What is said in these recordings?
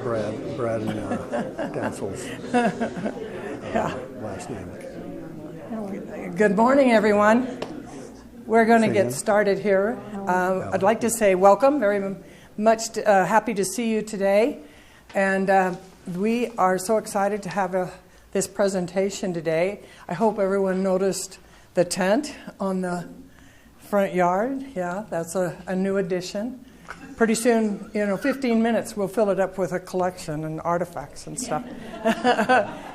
Brad and Dansel's last name. Good morning, everyone. We're going to get started here. I'd like to say welcome, very much happy to see you today. And we are so excited to have this presentation today. I hope everyone noticed the tent on the front yard. Yeah, that's a new addition. Pretty soon, 15 minutes, we'll fill it up with a collection and artifacts and stuff.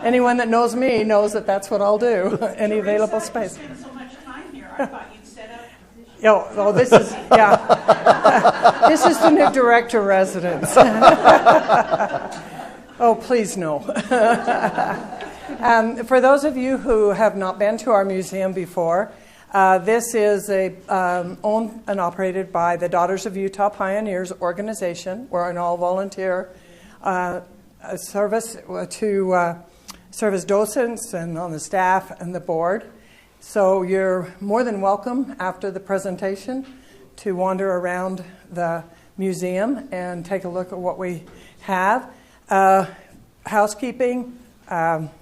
Anyone that knows me knows that that's what I'll do. Any available space. Spend so much time here. I thought you'd set up. This is this is the new director residence. Oh, please no. For those of you who have not been to our museum before, this is owned and operated by the Daughters of Utah Pioneers organization. We're an all-volunteer service to serve as docents and on the staff and the board. So you're more than welcome after the presentation to wander around the museum and take a look at what we have. Housekeeping,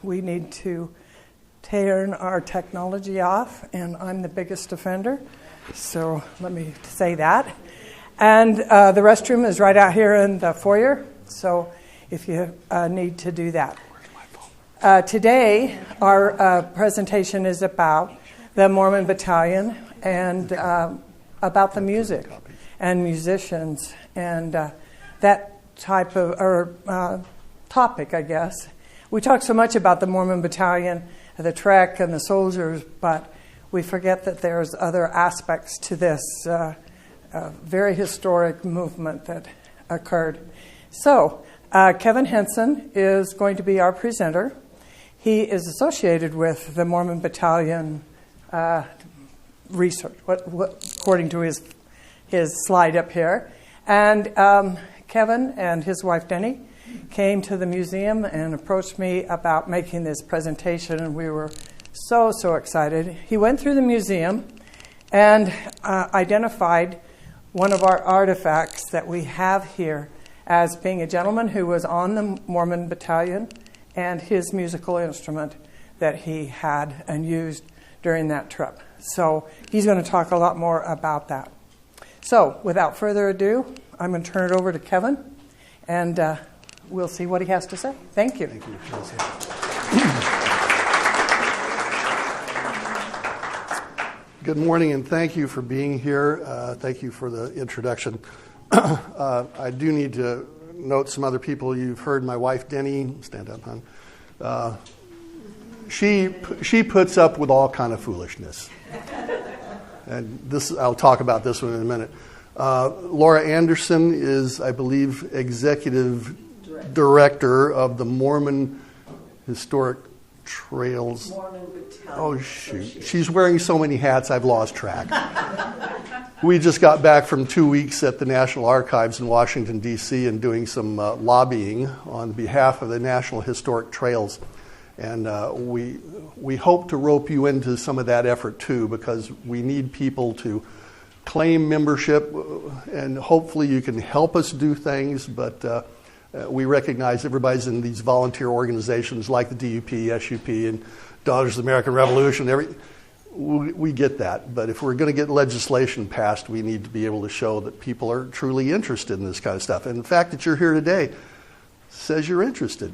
we need to turn our technology off, and I'm the biggest offender, so let me say that. And the restroom is right out here in the foyer, so if you need to do that. Today, our presentation is about the Mormon Battalion and about the music and musicians and that type of topic, I guess. We talk so much about the Mormon Battalion, the trek and the soldiers, but we forget that there's other aspects to this very historic movement that occurred. So, Kevin Henson is going to be our presenter. He is associated with the Mormon Battalion research, according to his slide up here. And Kevin and his wife Denny came to the museum and approached me about making this presentation, and we were so excited. He went through the museum and identified one of our artifacts that we have here as being a gentleman who was on the Mormon Battalion and his musical instrument that he had and used during that trip. So he's going to talk a lot more about that. So without further ado, I'm going to turn it over to Kevin, and we'll see what he has to say. Thank you. Thank you. Good morning, and thank you for being here. Thank you for the introduction. I do need to note some other people. You've heard my wife, Denny. Stand up, hon. She puts up with all kind of foolishness. And I'll talk about this one in a minute. Laura Anderson is, I believe, executive director of the Mormon Historic Trails. Mormon Battalion. Oh, shoot. She's wearing so many hats, I've lost track. We just got back from 2 weeks at the National Archives in Washington, D.C., and doing some lobbying on behalf of the National Historic Trails. And we hope to rope you into some of that effort, too, because we need people to claim membership, and hopefully you can help us do things, but we recognize everybody's in these volunteer organizations like the DUP, SUP, and Daughters of the American Revolution. We get that, but if we're going to get legislation passed, we need to be able to show that people are truly interested in this kind of stuff. And the fact that you're here today says you're interested.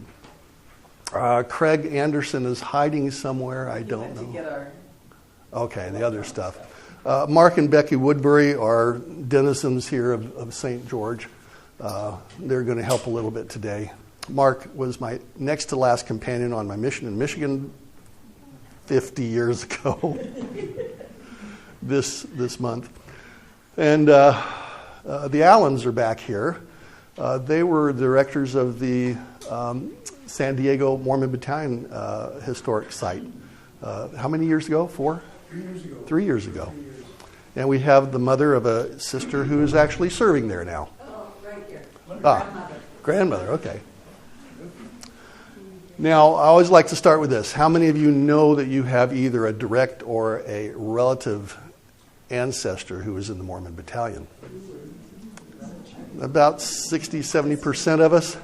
Craig Anderson is hiding somewhere. I don't know. Okay, the other stuff. Mark and Becky Woodbury are denizens here of St. George. They're going to help a little bit today. Mark was my next to last companion on my mission in Michigan 50 years ago this month. And the Allens are back here. They were directors of the San Diego Mormon Battalion historic site. How many years ago? 4? 3 years ago. 3 years ago. And we have the mother of a sister who is actually serving there now. Oh, right here. Grandmother, okay. Now, I always like to start with this. How many of you know that you have either a direct or a relative ancestor who was in the Mormon Battalion? About 60, 70% of us.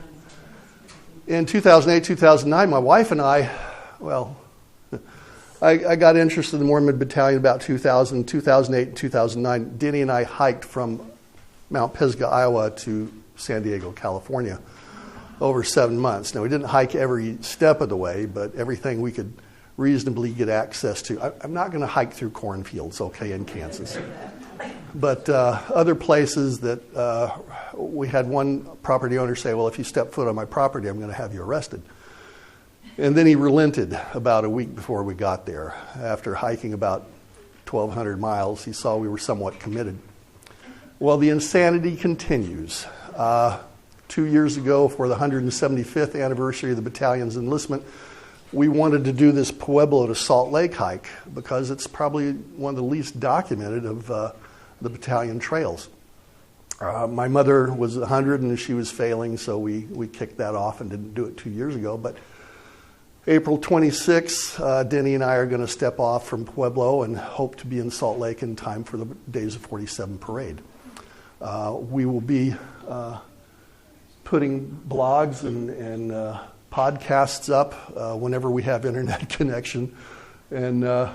in 2008, 2009, my wife and I got interested in the Mormon Battalion about 2008, and 2009. Denny and I hiked from Mount Pisgah, Iowa to San Diego, California over 7 months. Now, we didn't hike every step of the way, but everything we could reasonably get access to. I'm not going to hike through cornfields, okay, in Kansas. But other places that we had one property owner say, well, if you step foot on my property, I'm going to have you arrested. And then he relented about a week before we got there. After hiking about 1,200 miles, he saw we were somewhat committed. Well, the insanity continues. 2 years ago, for the 175th anniversary of the battalion's enlistment, we wanted to do this Pueblo to Salt Lake hike because it's probably one of the least documented of the battalion trails. My mother was 100 and she was failing, so we kicked that off and didn't do it 2 years ago. But April 26th, Denny and I are going to step off from Pueblo and hope to be in Salt Lake in time for the Days of 47 parade. We will be putting blogs and podcasts up whenever we have internet connection and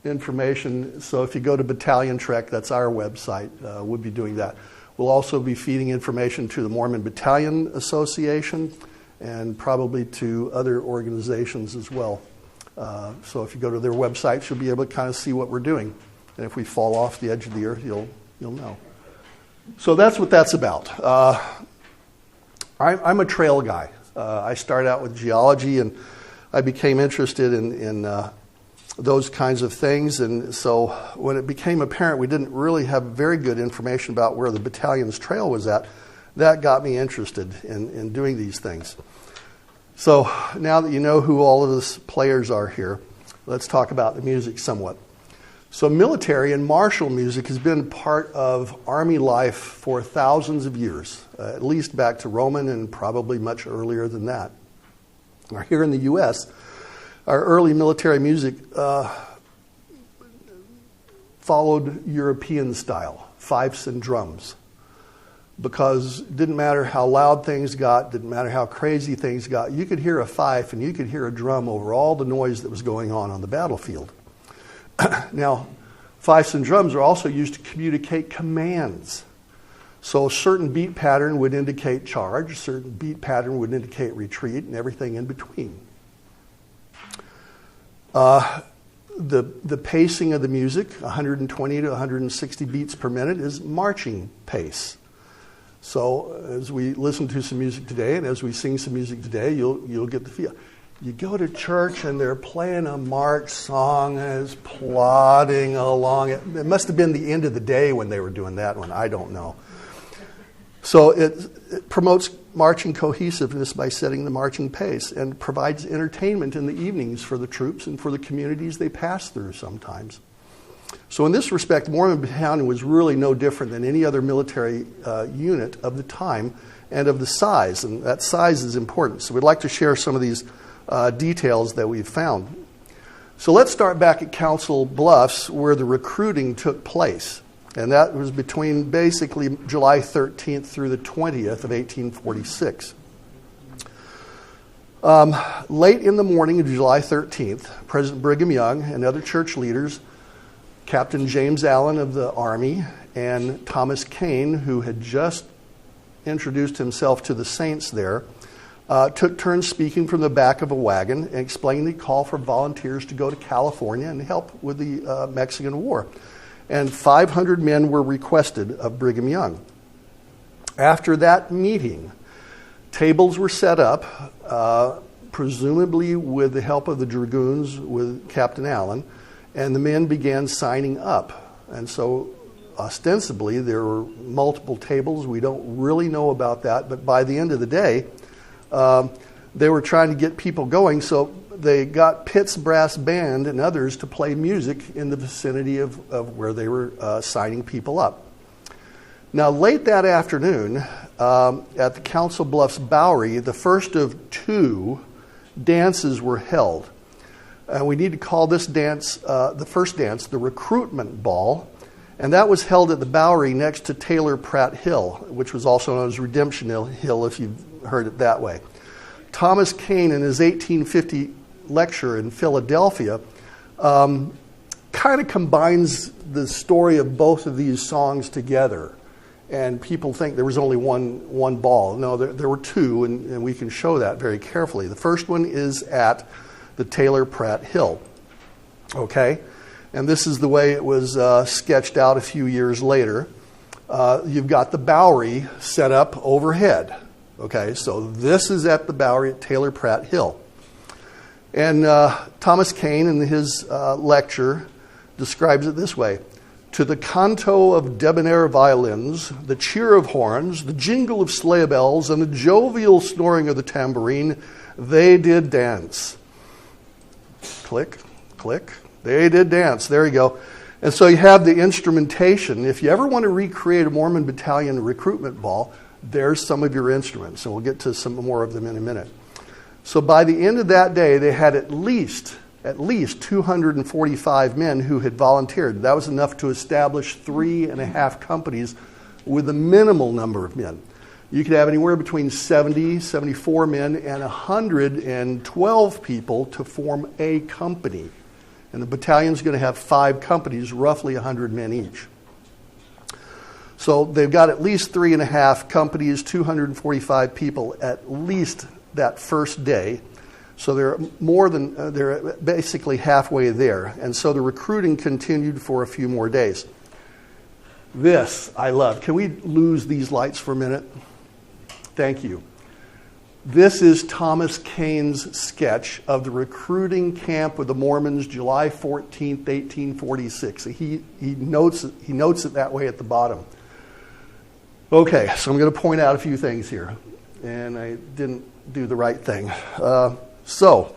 information. So if you go to Battalion Trek, that's our website, we'll be doing that. We'll also be feeding information to the Mormon Battalion Association and probably to other organizations as well. So if you go to their websites, you'll be able to kind of see what we're doing. And if we fall off the edge of the earth, you'll know. So that's what that's about. I'm a trail guy. I started out with geology, and I became interested in those kinds of things. And so when it became apparent we didn't really have very good information about where the battalion's trail was at, that got me interested in doing these things. So now that you know who all of us players are here, let's talk about the music somewhat. So military and martial music has been part of Army life for thousands of years, at least back to Roman and probably much earlier than that. Now, here in the U.S., our early military music followed European style, fifes and drums, because it didn't matter how loud things got, didn't matter how crazy things got. You could hear a fife and you could hear a drum over all the noise that was going on the battlefield. Now, fifes and drums are also used to communicate commands. So a certain beat pattern would indicate charge, a certain beat pattern would indicate retreat, and everything in between. The pacing of the music, 120 to 160 beats per minute, is marching pace. So as we listen to some music today, and as we sing some music today, you'll get the feel. You go to church and they're playing a march song and it's plodding along. It must have been the end of the day when they were doing that one. I don't know. So it promotes marching cohesiveness by setting the marching pace and provides entertainment in the evenings for the troops and for the communities they pass through sometimes. So in this respect, Mormon Battalion was really no different than any other military unit of the time and of the size. And that size is important. So we'd like to share some of these details that we've found. So let's start back at Council Bluffs, where the recruiting took place. And that was between basically July 13th through the 20th of 1846. Late in the morning of July 13th, President Brigham Young and other church leaders, Captain James Allen of the Army, and Thomas Kane, who had just introduced himself to the saints there, took turns speaking from the back of a wagon and explaining the call for volunteers to go to California and help with the Mexican War. And 500 men were requested of Brigham Young. After that meeting, tables were set up, presumably with the help of the dragoons with Captain Allen, and the men began signing up. And so ostensibly there were multiple tables. We don't really know about that, but by the end of the day, they were trying to get people going, so they got Pitt's Brass Band and others to play music in the vicinity of where they were signing people up. Now, late that afternoon, at the Council Bluffs Bowery, the first of two dances were held. And we need to call this dance, the first dance, the Recruitment Ball. And that was held at the Bowery next to Taylor Pratt Hill, which was also known as Redemption Hill, if you've heard it that way. Thomas Kane, in his 1850 lecture in Philadelphia, kind of combines the story of both of these songs together. And people think there was only one ball. No, there were two, and we can show that very carefully. The first one is at the Taylor-Pratt Hill. Okay? And this is the way it was sketched out a few years later. You've got the Bowery set up overhead. Okay, so this is at the Bowery at Taylor-Pratt Hill. And Thomas Kane, in his lecture, describes it this way. To the canto of debonair violins, the cheer of horns, the jingle of sleigh bells, and the jovial snoring of the tambourine, they did dance. Click, click. They did dance. There you go. And so you have the instrumentation. If you ever want to recreate a Mormon Battalion recruitment ball, there's some of your instruments. And we'll get to some more of them in a minute. So by the end of that day, they had at least 245 men who had volunteered. That was enough to establish 3.5 companies with a minimal number of men. You could have anywhere between 70, 74 men and 112 people to form a company. And the battalion's going to have 5 companies, roughly 100 men each. So they've got at least 3.5 companies, 245 people at least that first day. So they're basically halfway there. And so the recruiting continued for a few more days. This I love. Can we lose these lights for a minute? Thank you. This is Thomas Kane's sketch of the recruiting camp of the Mormons, July 14th, 1846. He notes it that way at the bottom. Okay, so I'm going to point out a few things here. And I didn't do the right thing. So,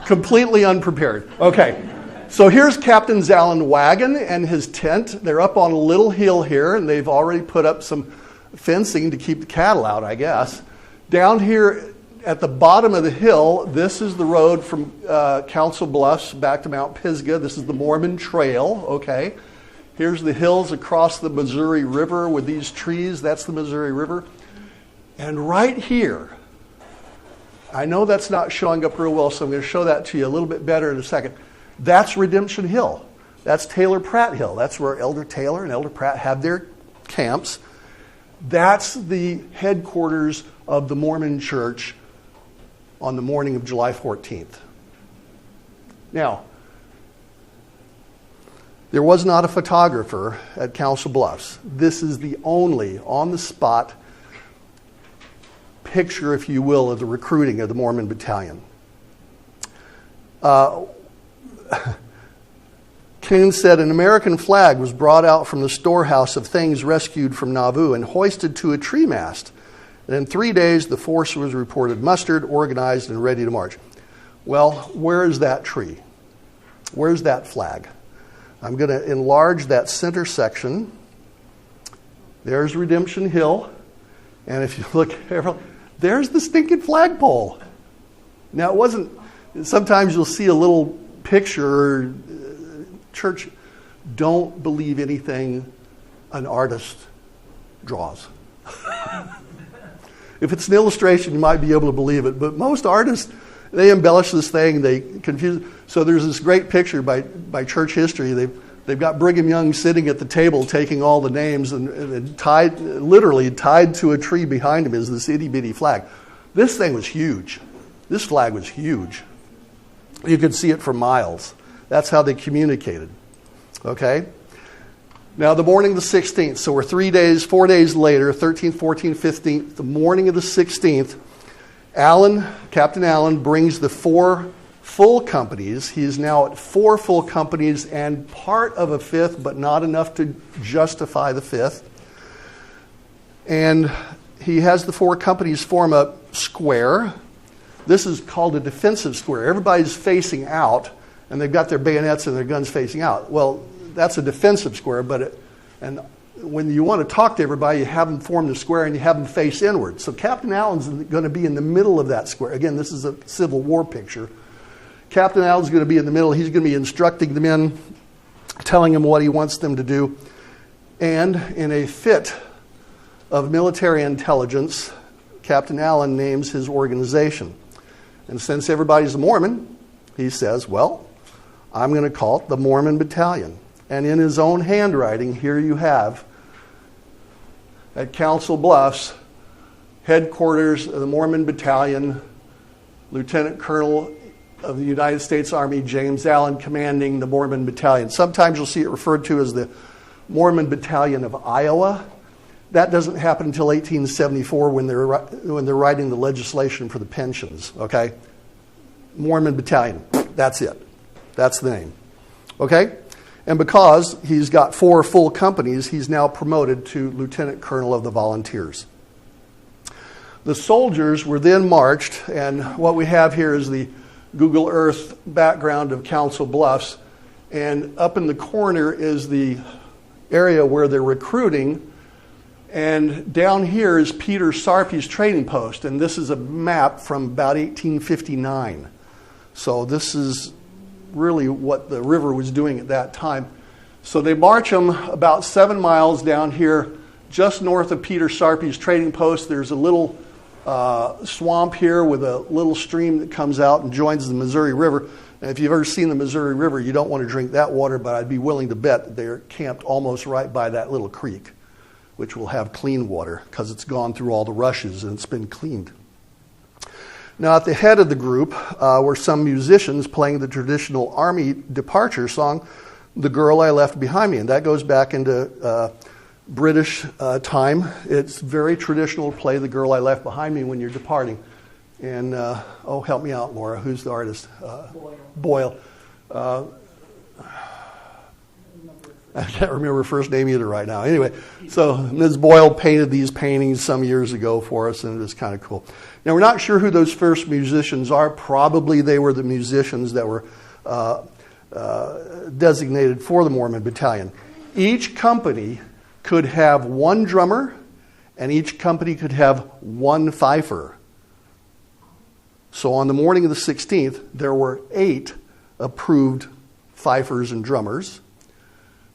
completely unprepared. Okay, so here's Captain Zallen wagon and his tent. They're up on a little hill here, and they've already put up some fencing to keep the cattle out, I guess. Down here at the bottom of the hill, this is the road from Council Bluffs back to Mount Pisgah. This is the Mormon Trail, okay? Here's the hills across the Missouri River with these trees. That's the Missouri River. And right here, I know that's not showing up real well, so I'm going to show that to you a little bit better in a second. That's Redemption Hill. That's Taylor-Pratt Hill. That's where Elder Taylor and Elder Pratt have their camps. That's the headquarters of the Mormon Church on the morning of July 14th. Now, there was not a photographer at Council Bluffs. This is the only on-the-spot picture, if you will, of the recruiting of the Mormon Battalion. King said an American flag was brought out from the storehouse of things rescued from Nauvoo and hoisted to a tree mast. And in 3 days, the force was reported mustered, organized, and ready to march. Well, where is that tree? Where's that flag? I'm going to enlarge that center section. There's Redemption Hill. And if you look carefully, there's the stinking flagpole. Now, it wasn't, sometimes you'll see a little picture. Church, don't believe anything an artist draws. If it's an illustration, you might be able to believe it. But most artists, they embellish this thing, they confuse. So there's this great picture by church history. They've got Brigham Young sitting at the table taking all the names and literally tied to a tree behind him is this itty bitty flag. This thing was huge. This flag was huge. You could see it for miles. That's how they communicated. Okay? Now, the morning of the 16th, so we're 4 days later, 13th, 14th, 15th, the morning of the 16th, Captain Allen brings the 4 full companies. He is now at 4 full companies and part of a 5th, but not enough to justify the 5th. And he has the 4 companies form a square. This is called a defensive square. Everybody's facing out, and they've got their bayonets and their guns facing out. Well, that's a defensive square, and when you want to talk to everybody, you have them form the square and you have them face inward. So Captain Allen's going to be in the middle of that square. Again, this is a Civil War picture. Captain Allen's going to be in the middle. He's going to be instructing the men, telling them what he wants them to do. And in a fit of military intelligence, Captain Allen names his organization. And since everybody's a Mormon, he says, well, I'm going to call it the Mormon Battalion. And in his own handwriting, here you have, at Council Bluffs, headquarters of the Mormon Battalion, Lieutenant Colonel of the United States Army James Allen commanding the Mormon Battalion. Sometimes you'll see it referred to as the Mormon Battalion of Iowa. That doesn't happen until 1874 when they're writing the legislation for the pensions, okay? Mormon Battalion, that's it. That's the name, okay? And because he's got 4 full companies, he's now promoted to Lieutenant Colonel of the Volunteers. The soldiers were then marched, and what we have here is the Google Earth background of Council Bluffs, and up in the corner is the area where they're recruiting. And down here is Peter Sarpy's training post, and this is a map from about 1859. So this is really what the river was doing at that time. So they march them about 7 miles down here, just north of Peter Sarpy's trading post. There's a little swamp here with a little stream that comes out and joins the Missouri River. And if you've ever seen the Missouri River, you don't want to drink that water, but I'd be willing to bet that they're camped almost right by that little creek, which will have clean water because it's gone through all the rushes and it's been cleaned. Now, at the head of the group were some musicians playing the traditional Army departure song, The Girl I Left Behind Me. And that goes back into British time. It's very traditional to play The Girl I Left Behind Me when you're departing. And, help me out, Laura. Who's the artist? Boyle. I can't remember her first name either right now. Anyway, so Ms. Boyle painted these paintings some years ago for us, and it was kind of cool. Now, we're not sure who those first musicians are. Probably they were the musicians that were designated for the Mormon Battalion. Each company could have 1 drummer, and each company could have 1 fifer. So on the morning of the 16th, there were 8 approved fifers and drummers.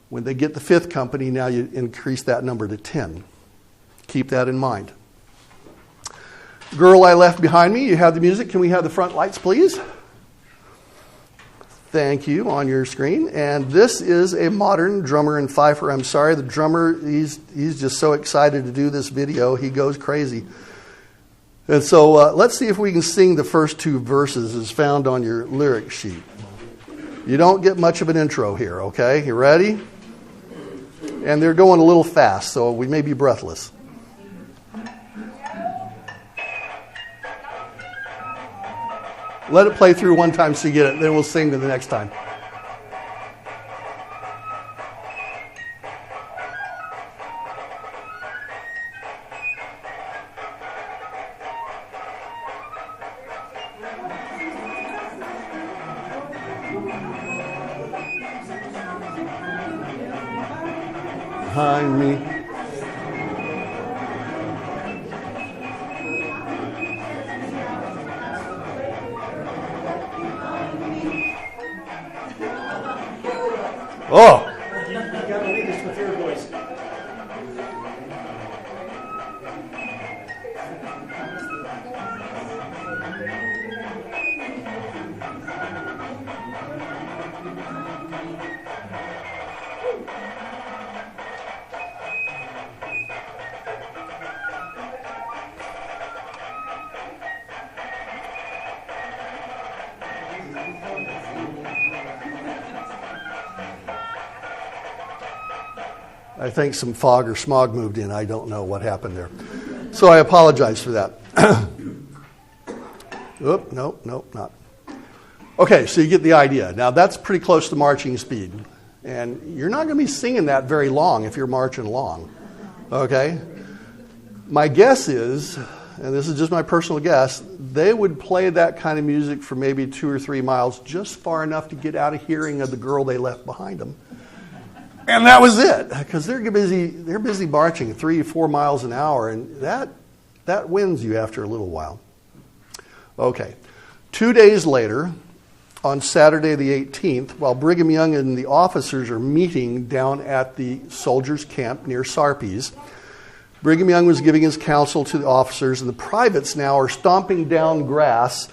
When they get the 5th company, now you increase that number to 10. Keep that in mind. Girl I Left Behind Me, you have the music. Can we have the front lights, please? Thank you, on your screen. And this is a modern drummer and fifer. I'm sorry, the drummer, he's just so excited to do this video, he goes crazy. And so let's see if we can sing the first 2 verses as found on your lyric sheet. You don't get much of an intro here, okay? You ready? And they're going a little fast, so we may be breathless. Let it play through one time so you get it, then we'll sing the next time. Behind me. Oh! You got to lead us with your voice. I think some fog or smog moved in. I don't know what happened there. So I apologize for that. Oop, nope, not. Okay, so you get the idea. Now that's pretty close to marching speed. And you're not going to be singing that very long if you're marching along. Okay? My guess is, and this is just my personal guess, they would play that kind of music for maybe 2 or 3 miles, just far enough to get out of hearing of the girl they left behind them. And that was it, because they're busy marching 3 or 4 miles an hour, and that wins you after a little while. Okay. 2 days later, on Saturday the 18th, while Brigham Young and the officers are meeting down at the soldiers' camp near Sarpes. Brigham Young was giving his counsel to the officers, and the privates now are stomping down grass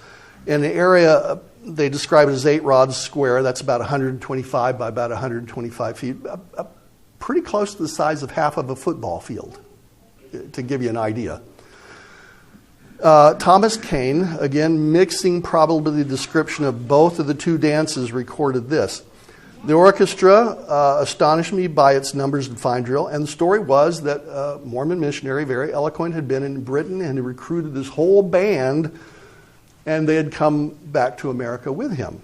in an area they describe it as 8 rods square. That's about 125 by about 125 feet, pretty close to the size of half of a football field, to give you an idea. Thomas Kane, again mixing probably the description of both of the two dances, recorded this. The orchestra astonished me by its numbers and fine drill, and the story was that a Mormon missionary, very eloquent, had been in Britain and had recruited this whole band, and they had come back to America with him,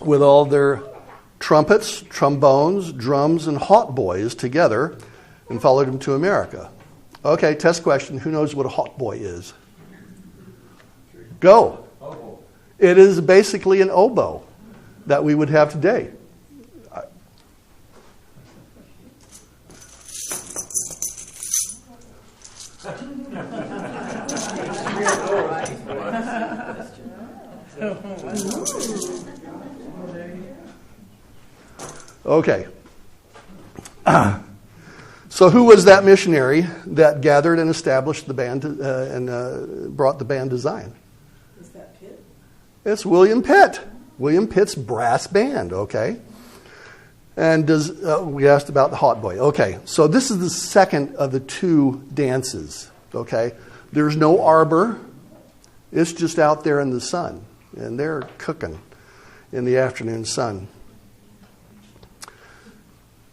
with all their trumpets, trombones, drums, and hautboys together, and followed him to America. Okay, test question. Who knows what a hautboy is? Go. Oboe. It is basically an oboe that we would have today. Okay. So who was that missionary that gathered and established the band and brought the band to Zion? Is that Pitt? It's William Pitt. William Pitt's brass band, okay? And we asked about the hautboy. Okay, so this is the second of the two dances, okay? There's no arbor. It's just out there in the sun, and they're cooking in the afternoon sun.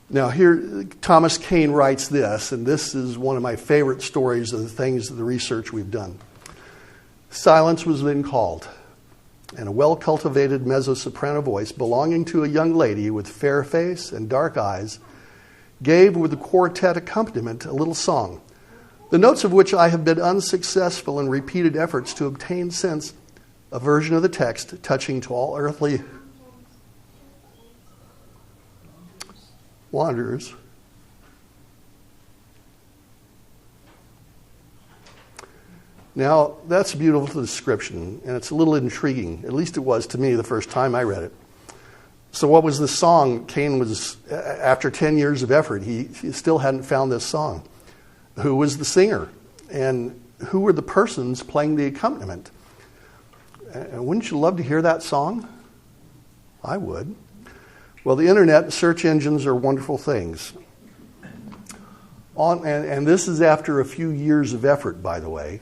Now here, Thomas Kane writes this, and this is one of my favorite stories of the things of the research we've done. Silence was then called, and a well-cultivated mezzo-soprano voice belonging to a young lady with fair face and dark eyes gave with the quartet accompaniment a little song, the notes of which I have been unsuccessful in repeated efforts to obtain since, a version of the text touching to all earthly wanderers. Now, that's a beautiful description, and it's a little intriguing. At least it was to me the first time I read it. So what was the song? Kane was, after 10 years of effort, he still hadn't found this song. Who was the singer? And who were the persons playing the accompaniment? And wouldn't you love to hear that song? I would. Well, the internet search engines are wonderful things. And this is after a few years of effort, by the way.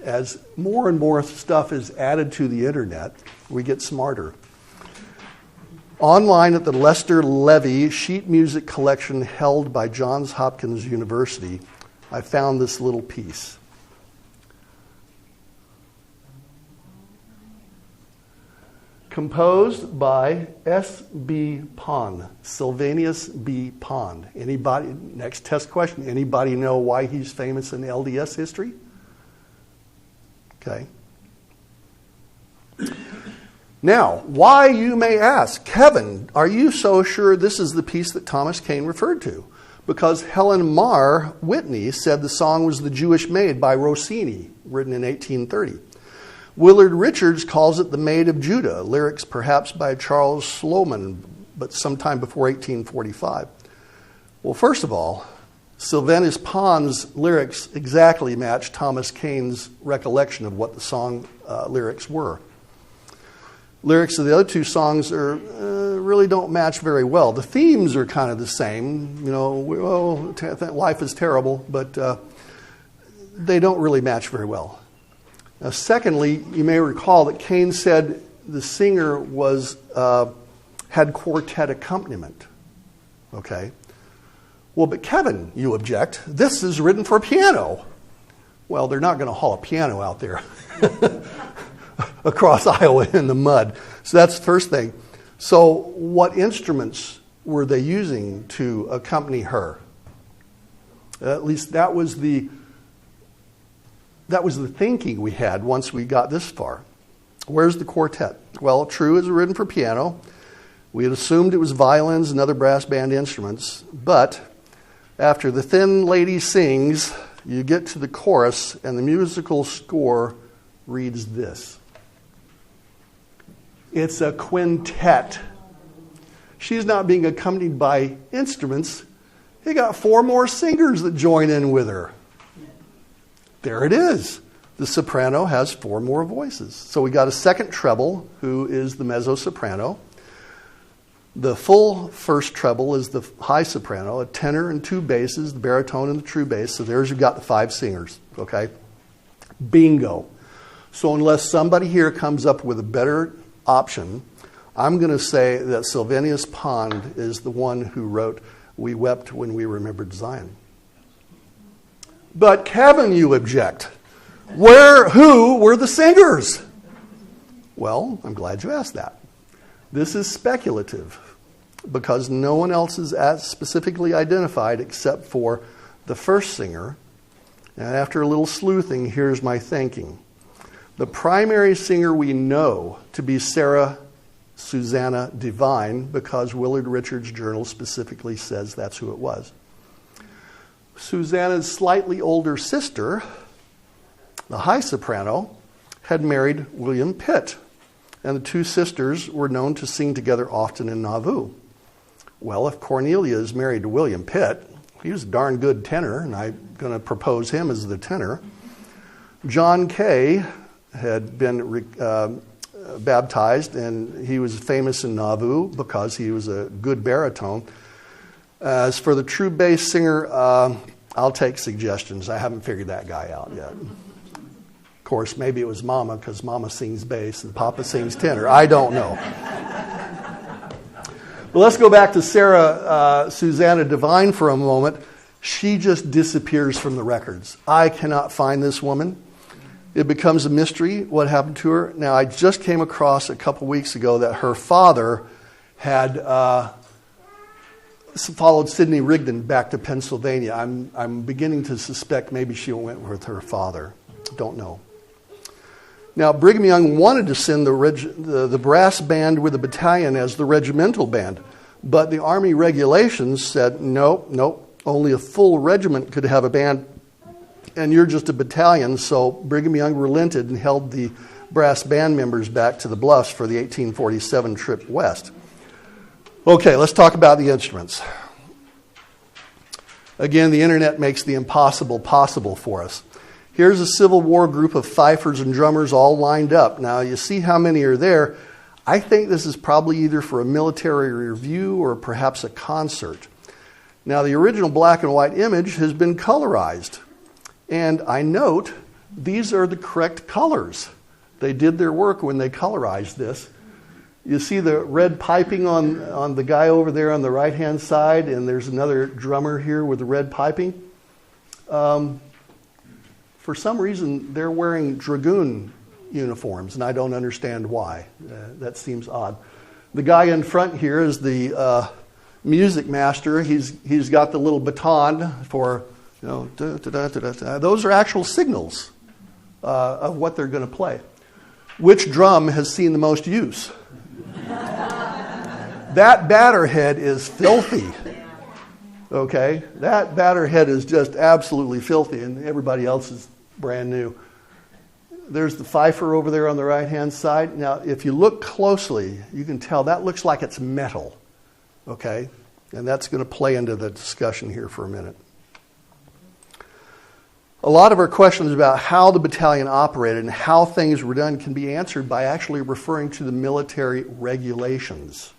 As more and more stuff is added to the internet, we get smarter. Online at the Lester Levy sheet music collection held by Johns Hopkins University, I found this little piece. Composed by S.B. Pond, Sylvanus B. Pond. Anybody, next test question, anybody know why he's famous in LDS history? Okay. Now, why, you may ask, Kevin, are you so sure this is the piece that Thomas Kane referred to? Because Helen Mar Whitney said the song was The Jewish Maid by Rossini, written in 1830. Willard Richards calls it The Maid of Judah, lyrics perhaps by Charles Sloman, but sometime before 1845. Well, first of all, Sylvanus Pond's lyrics exactly match Thomas Kane's recollection of what the song lyrics were. Lyrics of the other two songs really don't match very well. The themes are kind of the same. You know, life is terrible, but they don't really match very well. Now, secondly, you may recall that Kane said the singer had quartet accompaniment. Okay. Well, but Kevin, you object, this is written for piano. Well, they're not going to haul a piano out there across Iowa in the mud. So that's the first thing. So what instruments were they using to accompany her? At least that was the thinking we had once we got this far. Where's the quartet? Well, true, it's written for piano. We had assumed it was violins and other brass band instruments, but after the thin lady sings, you get to the chorus, and the musical score reads this. It's a quintet. She's not being accompanied by instruments. You got 4 more singers that join in with her. There it is. The soprano has 4 more voices. So we got a second treble, who is the mezzo-soprano. The full first treble is the high soprano, a tenor and 2 basses, the baritone and the true bass. So there's you've got the 5 singers, okay? Bingo. So unless somebody here comes up with a better option, I'm going to say that Sylvanus Pond is the one who wrote "We Wept When We Remembered Zion." But Kevin, you object. Who were the singers? Well, I'm glad you asked that. This is speculative because no one else is as specifically identified except for the first singer. And after a little sleuthing, here's my thinking. The primary singer we know to be Sarah Susanna Devine, because Willard Richards' journal specifically says that's who it was. Susanna's slightly older sister, the high soprano, had married William Pitt, and the 2 sisters were known to sing together often in Nauvoo. Well, if Cornelia is married to William Pitt, he was a darn good tenor, and I'm going to propose him as the tenor. John Kay had been baptized, and he was famous in Nauvoo because he was a good baritone. As for the true bass singer, I'll take suggestions. I haven't figured that guy out yet. Of course, maybe it was Mama, because Mama sings bass and Papa sings tenor. I don't know. But let's go back to Sarah Susanna Devine for a moment. She just disappears from the records. I cannot find this woman. It becomes a mystery what happened to her. Now, I just came across a couple weeks ago that her father had followed Sidney Rigdon back to Pennsylvania. I'm beginning to suspect maybe she went with her father. Don't know. Now, Brigham Young wanted to send the brass band with the battalion as the regimental band, but the Army regulations said, nope, only a full regiment could have a band, and you're just a battalion. So Brigham Young relented and held the brass band members back to the Bluffs for the 1847 trip west. Okay, let's talk about the instruments. Again, the internet makes the impossible possible for us. Here's a Civil War group of fifers and drummers all lined up. Now, you see how many are there. I think this is probably either for a military review or perhaps a concert. Now, the original black and white image has been colorized. And I note these are the correct colors. They did their work when they colorized this. You see the red piping on the guy over there on the right-hand side, and there's another drummer here with the red piping. For some reason, they're wearing dragoon uniforms, and I don't understand why. That seems odd. The guy in front here is the music master. He's got the little baton for, those are actual signals of what they're going to play. Which drum has seen the most use? That batter head is filthy. Okay? That batter head is just absolutely filthy, and everybody else is brand new. There's the fifer over there on the right-hand side. Now, if you look closely, you can tell that looks like it's metal. Okay? And that's going to play into the discussion here for a minute. A lot of our questions about how the battalion operated and how things were done can be answered by actually referring to the military regulations.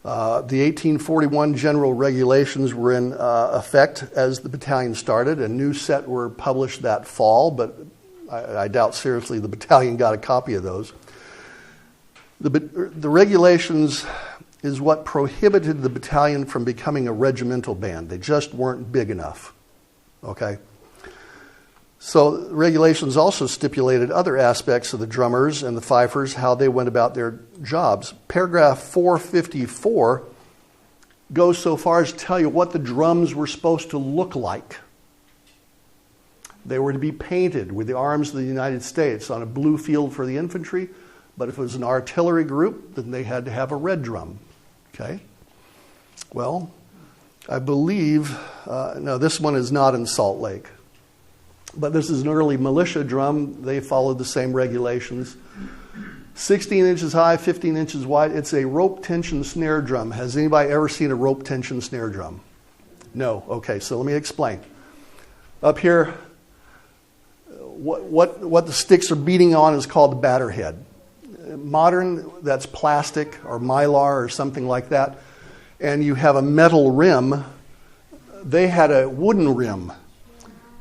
The 1841 general regulations were in effect as the battalion started. A new set were published that fall, but I doubt seriously the battalion got a copy of those. The regulations is what prohibited the battalion from becoming a regimental band. They just weren't big enough. Okay? So regulations also stipulated other aspects of the drummers and the fifers, how they went about their jobs. Paragraph 454 goes so far as to tell you what the drums were supposed to look like. They were to be painted with the arms of the United States on a blue field for the infantry, but if it was an artillery group, then they had to have a red drum. Okay? Well, I believe, no, this one is not in Salt Lake. But this is an early militia drum. They followed the same regulations. 16 inches high, 15 inches wide. It's a rope tension snare drum. Has anybody ever seen a rope tension snare drum? No. Okay, so let me explain. Up here, what the sticks are beating on is called the batter head. Modern, that's plastic or mylar or something like that. And you have a metal rim. They had a wooden rim.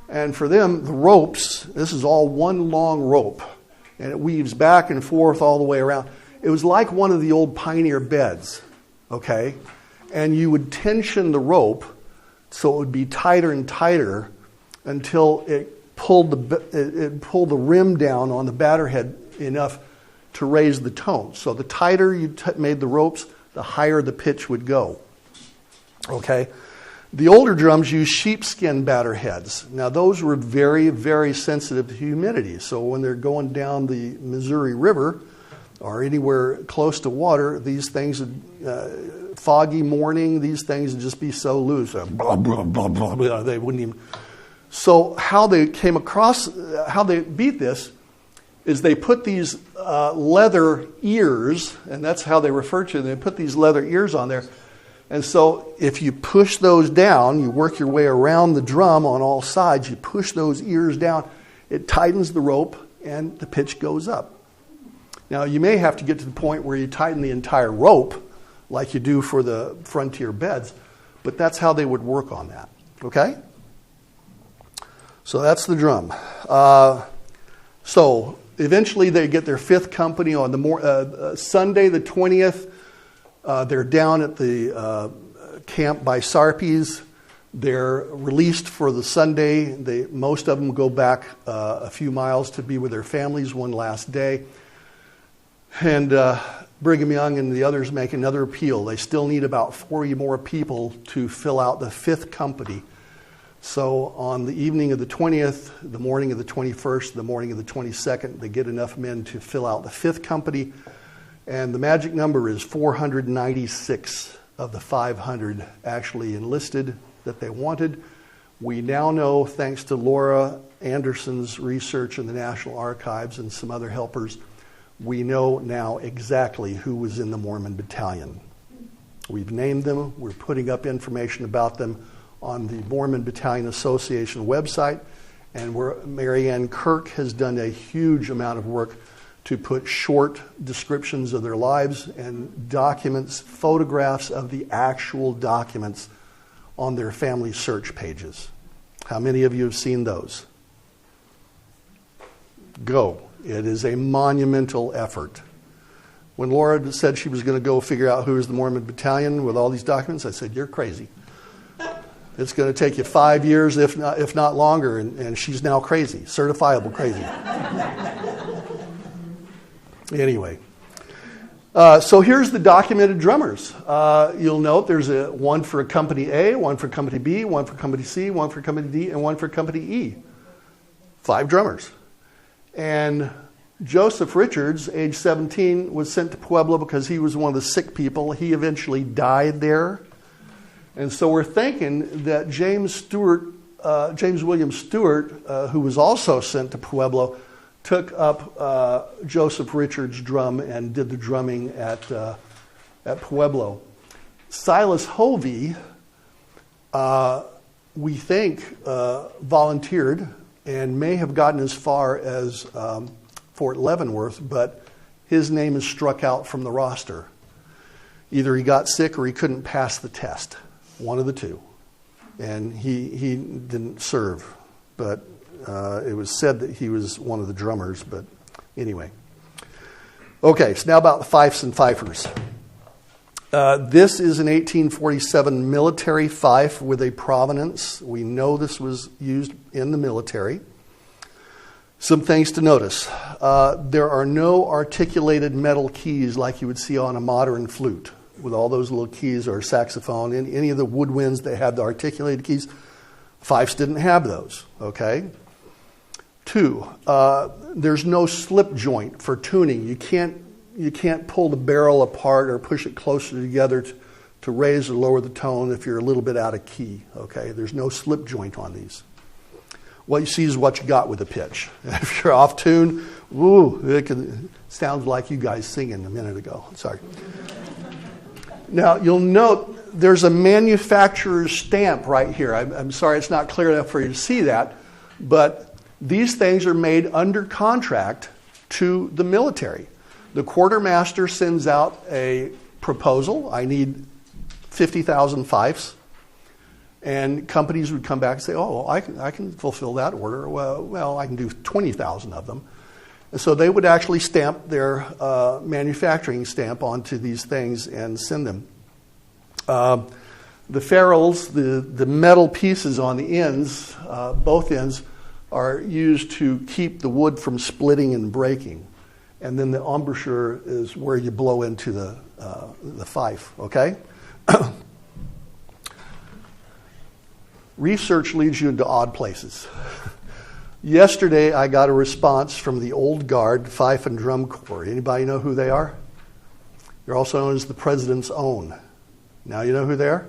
And for them, the ropes, this is all one long rope. And it weaves back and forth all the way around. It was like one of the old pioneer beds, okay? And you would tension the rope so it would be tighter and tighter until it pulled the rim down on the batter head enough to raise the tone. So the tighter you made the ropes, the higher the pitch would go. Okay? The older drums use sheepskin batter heads. Now those were very, very sensitive to humidity. So when they're going down the Missouri River or anywhere close to water, these things would, foggy morning, these things would just be so loose. Blah, blah, blah, blah, blah. They wouldn't even. So how they came across, how they beat this is they put these leather ears, and that's how they refer to them. They put these leather ears on there. And so if you push those down, you work your way around the drum on all sides, you push those ears down, it tightens the rope and the pitch goes up. Now you may have to get to the point where you tighten the entire rope like you do for the Frontier beds, but that's how they would work on that. Okay? So that's the drum. So eventually they get their fifth company on the Sunday the 20th. They're down at the camp by Sarpies. They're released for the Sunday. Most of them go back a few miles to be with their families one last day. And Brigham Young and the others make another appeal. They still need about 40 more people to fill out the fifth company. So on the evening of the 20th, the morning of the 21st, the morning of the 22nd, they get enough men to fill out the fifth company. And the magic number is 496 of the 500 actually enlisted that they wanted. We now know, thanks to Laura Anderson's research in the National Archives and some other helpers, we know now exactly who was in the Mormon Battalion. We've named them. We're putting up information about them on the Mormon Battalion Association website. And Mary Ann Kirk has done a huge amount of work to put short descriptions of their lives and documents, photographs of the actual documents on their family search pages. How many of you have seen those? Go. It is a monumental effort. When Laura said she was going to go figure out who is the Mormon Battalion with all these documents, I said, you're crazy. It's going to take you 5 years, if not longer, and she's now crazy, certifiable crazy. Anyway, so here's the documented drummers. You'll note there's one for Company A, one for Company B, one for Company C, one for Company D, and one for Company E. 5 drummers. And Joseph Richards, age 17, was sent to Pueblo because he was one of the sick people. He eventually died there. And so we're thinking that James William Stewart, who was also sent to Pueblo, took up Joseph Richards' drum and did the drumming at Pueblo. Silas Hovey, we think, volunteered and may have gotten as far as Fort Leavenworth, but his name is struck out from the roster. Either he got sick or he couldn't pass the test, one of the two. And he didn't serve, but it was said that he was one of the drummers, but anyway. Okay, so now about the fifes and fifers. This is an 1847 military fife with a provenance. We know this was used in the military. Some things to notice. There are no articulated metal keys like you would see on a modern flute, with all those little keys, or saxophone. Any of the woodwinds that have the articulated keys, fifes didn't have those, okay? 2, there's no slip joint for tuning. You can't pull the barrel apart or push it closer together to raise or lower the tone if you're a little bit out of key, okay? There's no slip joint on these. What you see is what you got with the pitch. If you're off tune, Sounds like you guys singing a minute ago. Sorry. Now, you'll note there's a manufacturer's stamp right here. I'm sorry it's not clear enough for you to see that, but these things are made under contract to the military. The quartermaster sends out a proposal. I need 50,000 fifes. And companies would come back and say, oh, I can fulfill that order. Well, I can do 20,000 of them. And so they would actually stamp their manufacturing stamp onto these things and send them. The ferrules, the metal pieces on the ends, both ends, are used to keep the wood from splitting and breaking. And then the embouchure is where you blow into the fife, okay? Research leads you into odd places. Yesterday, I got a response from the Old Guard Fife and Drum Corps. Anybody know who they are? They're also known as the President's Own. Now you know who they are?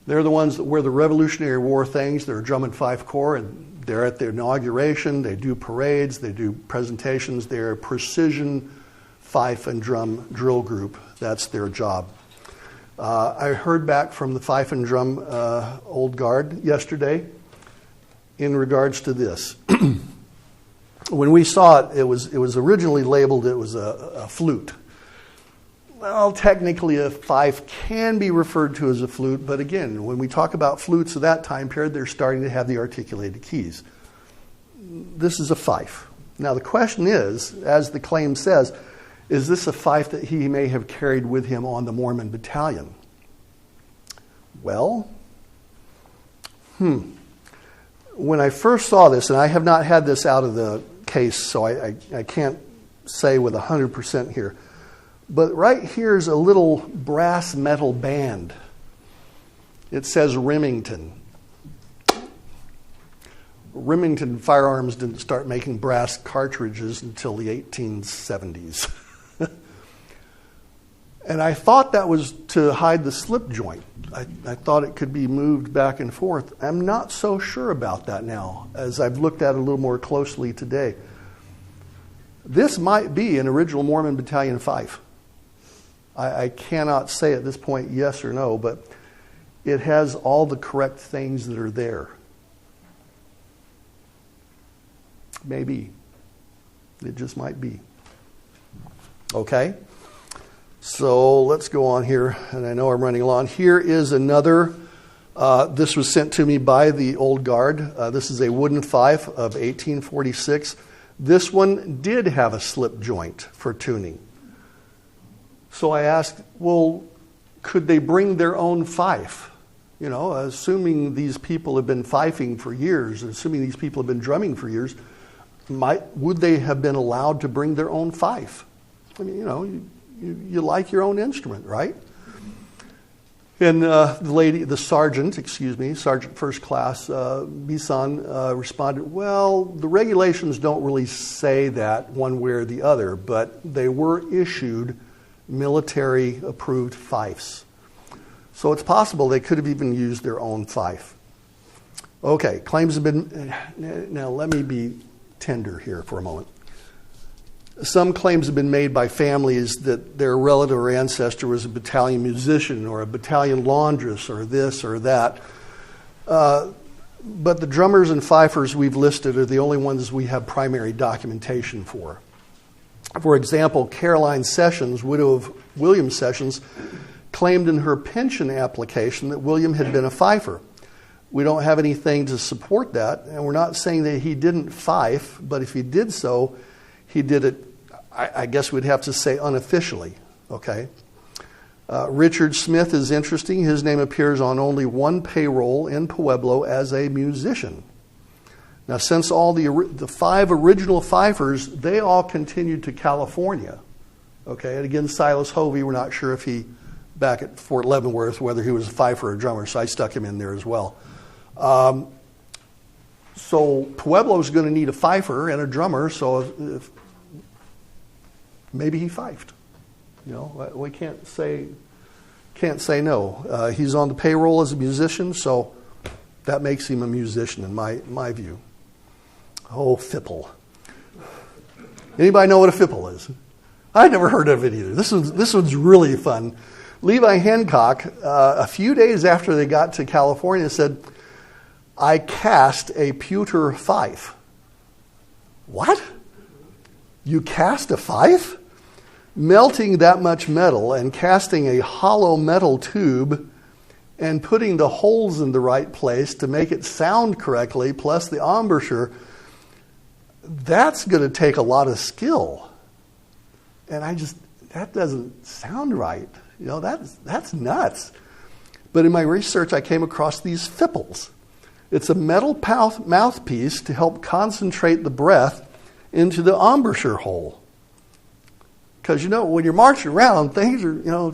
They're the ones that wear the Revolutionary War things. They're a Drum and Fife Corps, and they're at their inauguration. They do parades. They do presentations. They're a precision fife and drum drill group. That's their job. I heard back from the Fife and Drum Old Guard yesterday in regards to this. When we saw it, it was originally labeled it was a flute. Well, technically a fife can be referred to as a flute, but again, when we talk about flutes of that time period, they're starting to have the articulated keys. This is a fife. Now the question is, as the claim says, is this a fife that he may have carried with him on the Mormon Battalion? Well, when I first saw this, and I have not had this out of the case, so I can't say with 100% here, but right here is a little brass metal band. It says Remington. Remington Firearms didn't start making brass cartridges until the 1870s. And I thought that was to hide the slip joint. I thought it could be moved back and forth. I'm not so sure about that now, as I've looked at it a little more closely today. This might be an original Mormon Battalion fife. I cannot say at this point yes or no, but it has all the correct things that are there. Maybe. It just might be. Okay? So let's go on here, and I know I'm running along. Here is another. This was sent to me by the Old Guard. This is a wooden fife of 1846. This one did have a slip joint for tuning. So I asked, well, could they bring their own fife? You know, assuming these people have been fifing for years, assuming these people have been drumming for years, would they have been allowed to bring their own fife? I mean, you know, you like your own instrument, right? And the sergeant first class, Bison, responded, well, the regulations don't really say that one way or the other, but they were issued military-approved fifes. So it's possible they could have even used their own fife. Okay, claims have been... Now, let me be tender here for a moment. Some claims have been made by families that their relative or ancestor was a battalion musician or a battalion laundress or this or that. But the drummers and fifers we've listed are the only ones we have primary documentation for. For example, Caroline Sessions, widow of William Sessions, claimed in her pension application that William had been a fifer. We don't have anything to support that, and we're not saying that he didn't fife, but if he did so, he did it, I guess we'd have to say unofficially, okay? Richard Smith is interesting. His name appears on only one payroll in Pueblo as a musician. Now, since all the 5 original fifers, they all continued to California. Okay, and again, Silas Hovey, we're not sure if he, back at Fort Leavenworth, whether he was a fifer or a drummer, so I stuck him in there as well. So Pueblo's going to need a fifer and a drummer, so maybe he fifed. You know, we can't say no. He's on the payroll as a musician, so that makes him a musician in my view. Oh, Fipple. Anybody know what a fipple is? I'd never heard of it either. This one's really fun. Levi Hancock, a few days after they got to California, said, "I cast a pewter fife." What? You cast a fife? Melting that much metal and casting a hollow metal tube and putting the holes in the right place to make it sound correctly, plus the embouchure, that's going to take a lot of skill. And that doesn't sound right. You know, that's nuts. But in my research, I came across these fipples. It's a metal mouthpiece to help concentrate the breath into the embouchure hole. Because, you know, when you're marching around, things are, you know,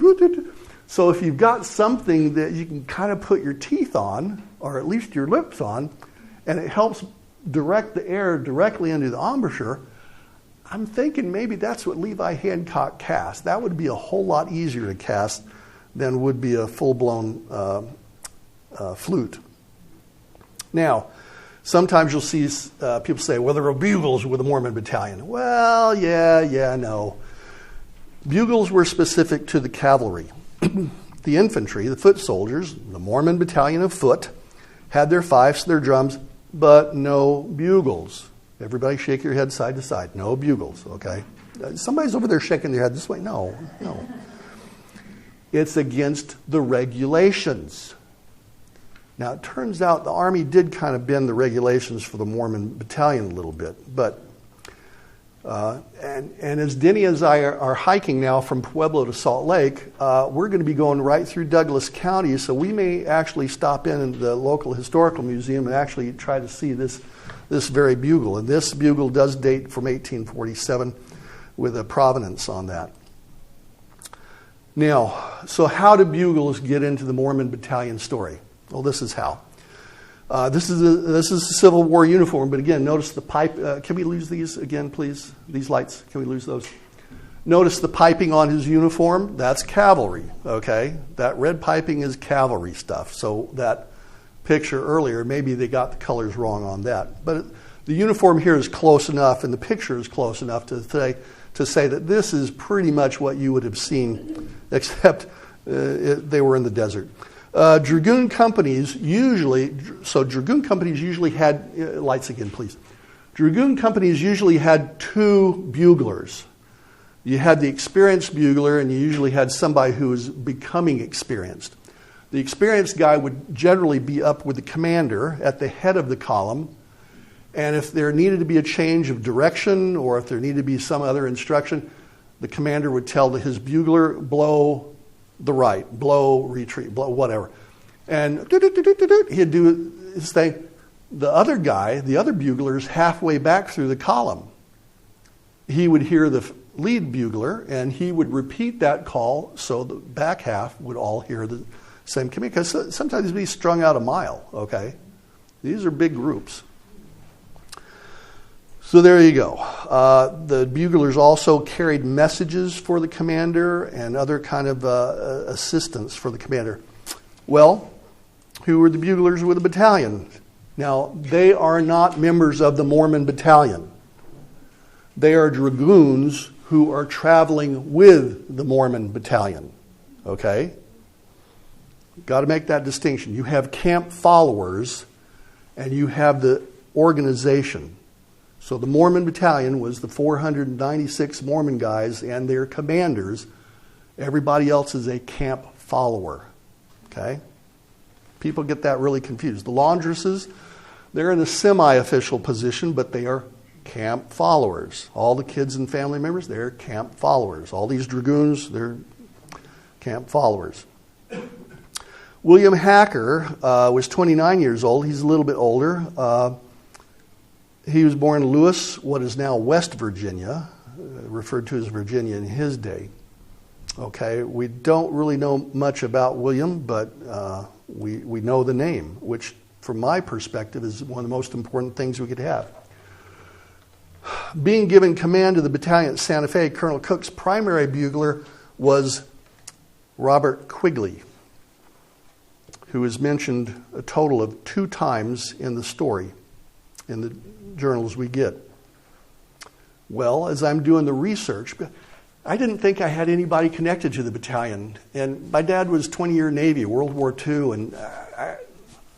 so if you've got something that you can kind of put your teeth on, or at least your lips on, and it helps direct the air directly into the embouchure, I'm thinking maybe that's what Levi Hancock cast. That would be a whole lot easier to cast than would be a full-blown flute. Now, sometimes you'll see people say, well, there were bugles with the Mormon Battalion. Well, no. Bugles were specific to the cavalry. The infantry, the foot soldiers, the Mormon Battalion of Foot, had their fifes, their drums, but no bugles. Everybody shake your head side to side. No bugles, okay? Somebody's over there shaking their head this way. No. It's against the regulations. Now, it turns out the Army did kind of bend the regulations for the Mormon Battalion a little bit. But, and as Denny and I are hiking now from Pueblo to Salt Lake, we're going to be going right through Douglas County, so we may actually stop in the local historical museum and actually try to see this very bugle. And this bugle does date from 1847 with a provenance on that. Now, so how do bugles get into the Mormon Battalion story? Well, this is how. This is a Civil War uniform, but again, notice the pipe. Can we lose these again, please? These lights, can we lose those? Notice the piping on his uniform. That's cavalry, okay? That red piping is cavalry stuff. So that picture earlier, maybe they got the colors wrong on that. But the uniform here is close enough, and the picture is close enough to say that this is pretty much what you would have seen, except they were in the desert. Dragoon companies usually had, lights again, please. Dragoon companies usually had two buglers. You had the experienced bugler, and you usually had somebody who was becoming experienced. The experienced guy would generally be up with the commander at the head of the column, and if there needed to be a change of direction or if there needed to be some other instruction, the commander would tell his bugler, blow the right, blow, retreat, blow, whatever. And he'd do his thing. The other guy, the other bugler's halfway back through the column. He would hear the lead bugler, and he would repeat that call so the back half would all hear the same command. Because sometimes it'd be strung out a mile, okay? These are big groups. So there you go. The buglers also carried messages for the commander and other kind of assistance for the commander. Well, who were the buglers with the battalion? Now, they are not members of the Mormon Battalion. They are dragoons who are traveling with the Mormon Battalion. Okay? Got to make that distinction. You have camp followers and you have the organization. So the Mormon Battalion was the 496 Mormon guys and their commanders. Everybody else is a camp follower. Okay? People get that really confused. The laundresses, they're in a semi-official position, but they are camp followers. All the kids and family members, they're camp followers. All these dragoons, they're camp followers. William Hacker was 29 years old. He's a little bit older. He was born in Lewis, what is now West Virginia, referred to as Virginia in his day. Okay, we don't really know much about William, but we know the name, which from my perspective is one of the most important things we could have. Being given command of the battalion at Santa Fe, Colonel Cook's primary bugler was Robert Quigley, who is mentioned a total of 2 times in the story, in the journals we get. Well, as I'm doing the research, I didn't think I had anybody connected to the battalion. And my dad was 20-year Navy, World War II, and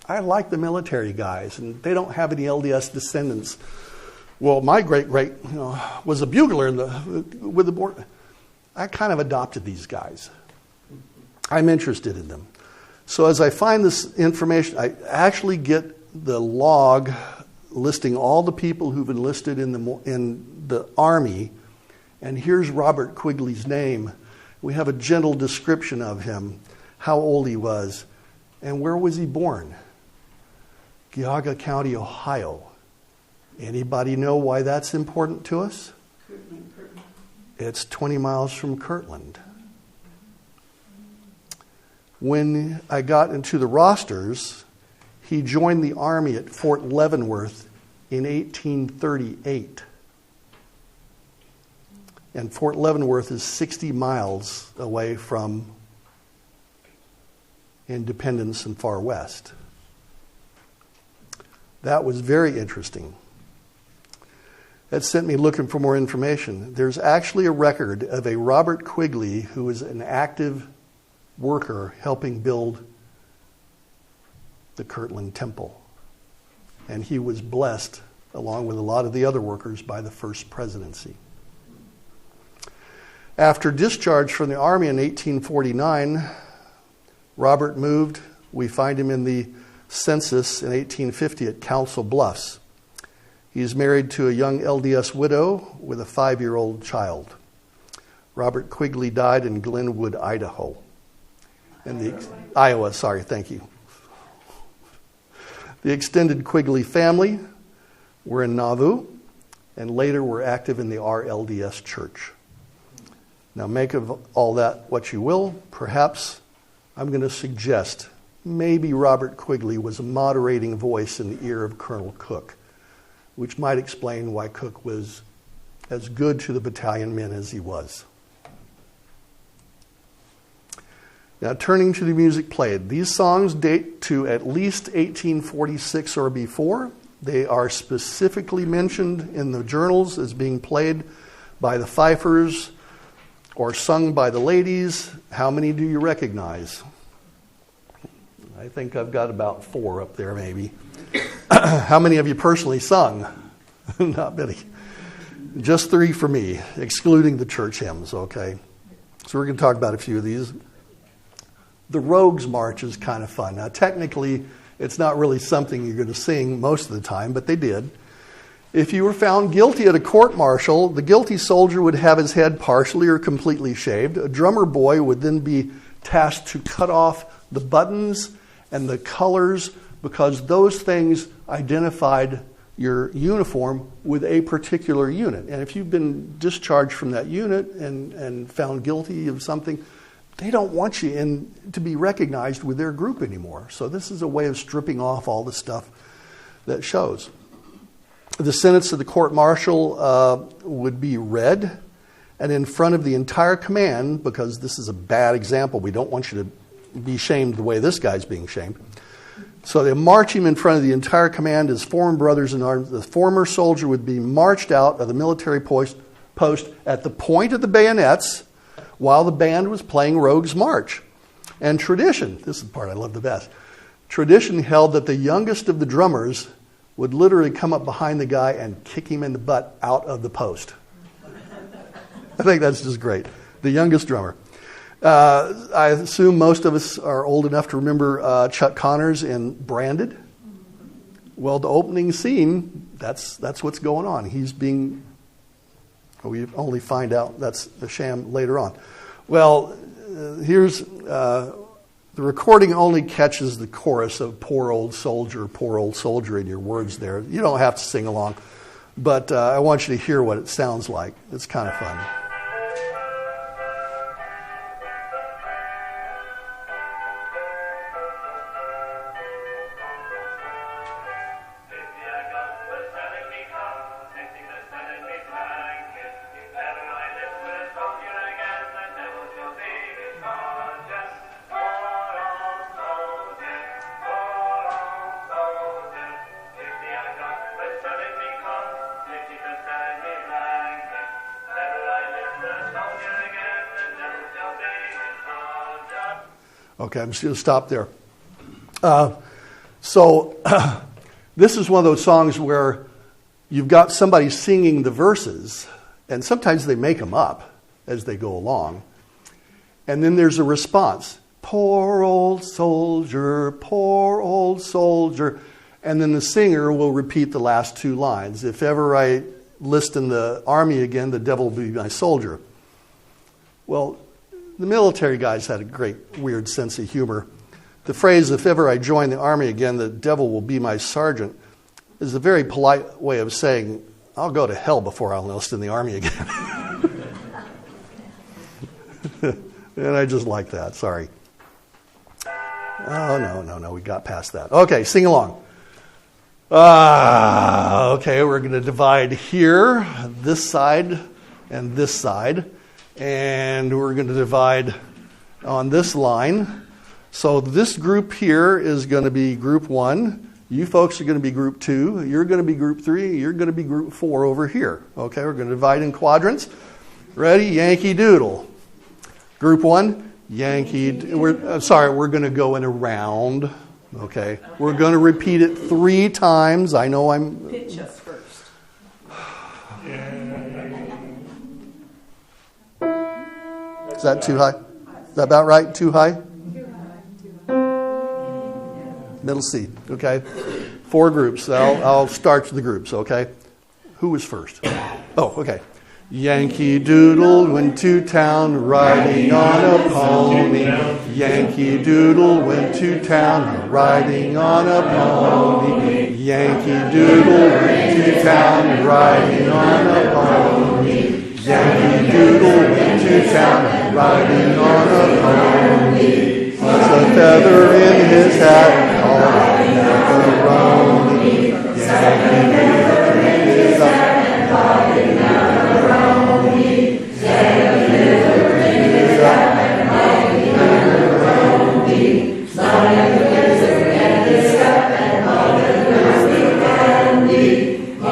I like the military guys, and they don't have any LDS descendants. Well, my great-great was a bugler with the board. I kind of adopted these guys. I'm interested in them. So as I find this information, I actually get the log listing all the people who've enlisted in the Army, and here's Robert Quigley's name. We have a gentle description of him, how old he was, and where was he born? Geauga County, Ohio. Anybody know why that's important to us? Kirtland. It's 20 miles from Kirtland. When I got into the rosters, he joined the Army at Fort Leavenworth in 1838. And Fort Leavenworth is 60 miles away from Independence and Far West. That was very interesting. That sent me looking for more information. There's actually a record of a Robert Quigley who was an active worker helping build the Kirtland Temple. And he was blessed, along with a lot of the other workers, by the First Presidency. After discharge from the Army in 1849, Robert moved. We find him in the census in 1850 at Council Bluffs. He's married to a young LDS widow with a 5-year-old child. Robert Quigley died in Glenwood, Idaho. Iowa, sorry, thank you. The extended Quigley family were in Nauvoo and later were active in the RLDS Church. Now make of all that what you will. Perhaps I'm going to suggest maybe Robert Quigley was a moderating voice in the ear of Colonel Cook, which might explain why Cook was as good to the battalion men as he was. Now, turning to the music played, these songs date to at least 1846 or before. They are specifically mentioned in the journals as being played by the fifers or sung by the ladies. How many do you recognize? I think I've got about 4 up there, maybe. How many of you personally sung? Not many. Just 3 for me, excluding the church hymns, okay? So we're going to talk about a few of these. The Rogues March is kind of fun. Now, technically, it's not really something you're going to sing most of the time, but they did. If you were found guilty at a court-martial, the guilty soldier would have his head partially or completely shaved. A drummer boy would then be tasked to cut off the buttons and the colors, because those things identified your uniform with a particular unit. And if you've been discharged from that unit and found guilty of something, they don't want you to be recognized with their group anymore. So this is a way of stripping off all the stuff that shows. The sentence of the court-martial would be read, and in front of the entire command, because this is a bad example, we don't want you to be shamed the way this guy's being shamed. So they march him in front of the entire command as former brothers in arms. The former soldier would be marched out of the military post at the point of the bayonets while the band was playing Rogues March. And tradition, this is the part I love the best, tradition held that the youngest of the drummers would literally come up behind the guy and kick him in the butt out of the post. I think that's just great. The youngest drummer. I assume most of us are old enough to remember Chuck Connors in Branded. Well, the opening scene, that's what's going on. We only find out that's a sham later on. Well, here's the recording only catches the chorus of poor old soldier in your words there. You don't have to sing along, but I want you to hear what it sounds like. It's kind of fun. Okay, I'm just going to stop there. So this is one of those songs where you've got somebody singing the verses, and sometimes they make them up as they go along. And then there's a response. Poor old soldier, poor old soldier. And then the singer will repeat the last two lines. If ever I list in the army again, the devil will be my soldier. Well, the military guys had a great, weird sense of humor. The phrase, if ever I join the army again, the devil will be my sergeant, is a very polite way of saying, I'll go to hell before I'll enlist in the army again. And I just like that, sorry. Oh, no, we got past that. Okay, sing along. Okay, we're going to divide here, this side, and this side. And we're going to divide on this line. So this group here is going to be group 1. You folks are going to be group 2. You're going to be group 3. You're going to be group 4 over here. Okay, we're going to divide in quadrants. Ready? Yankee Doodle. Group 1, Yankee. We're going to go in a round. Okay, we're going to repeat it 3 times. I know I'm. Pitch us first. Is that too high? Is that about right? Too high? Middle C. Okay. 4 groups. I'll start the groups. Okay. Who was first? Oh, okay. Yankee Doodle went to town riding on a pony. Yankee Doodle went to town riding on a pony. Yankee Doodle went to town riding on a pony. Yankee Doodle went to town riding on a pony. Plus a feather in his hat, called macaroni. Yankee Doodle in his hat, called it macaroni. Yankee Doodle in his hat, called it macaroni. Sonny Lizard in his hat, called it macaroni.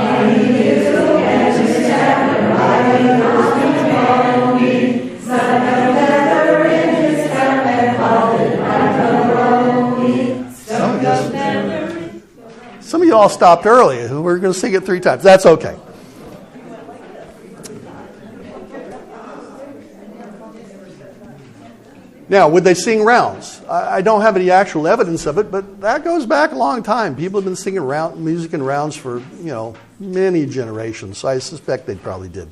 Yankee Doodle in his hat, riding on a pony. Sonny Feather in his hat, called it macaroni. Some of you all stopped early. We're going to sing it 3 times. That's okay. Now, would they sing rounds? I don't have any actual evidence of it, but that goes back a long time. People have been singing music in rounds for, many generations. So I suspect they probably did.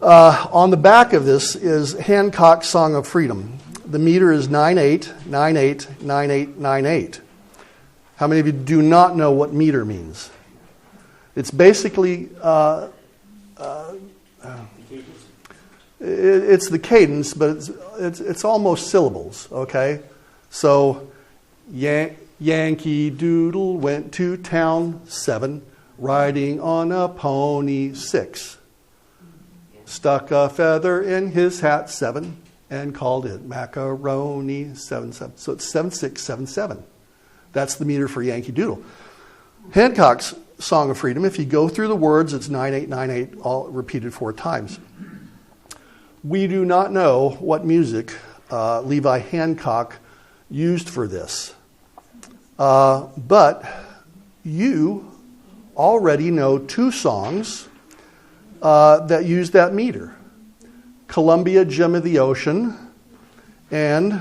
On the back of this is Hancock's Song of Freedom. The meter is 9/8, 9/8, 9/8, 9/8. How many of you do not know what meter means? It's basically it's the cadence, but it's almost syllables. Okay, so Yankee Doodle went to town 7, riding on a pony 6, stuck a feather in his hat 7, and called it macaroni 7/7. So it's 7/6/7/7. That's the meter for Yankee Doodle. Hancock's Song of Freedom, if you go through the words, it's 9/8, 9/8, all repeated 4 times. We do not know what music Levi Hancock used for this. But you already know 2 songs that use that meter. Columbia, Gem of the Ocean, and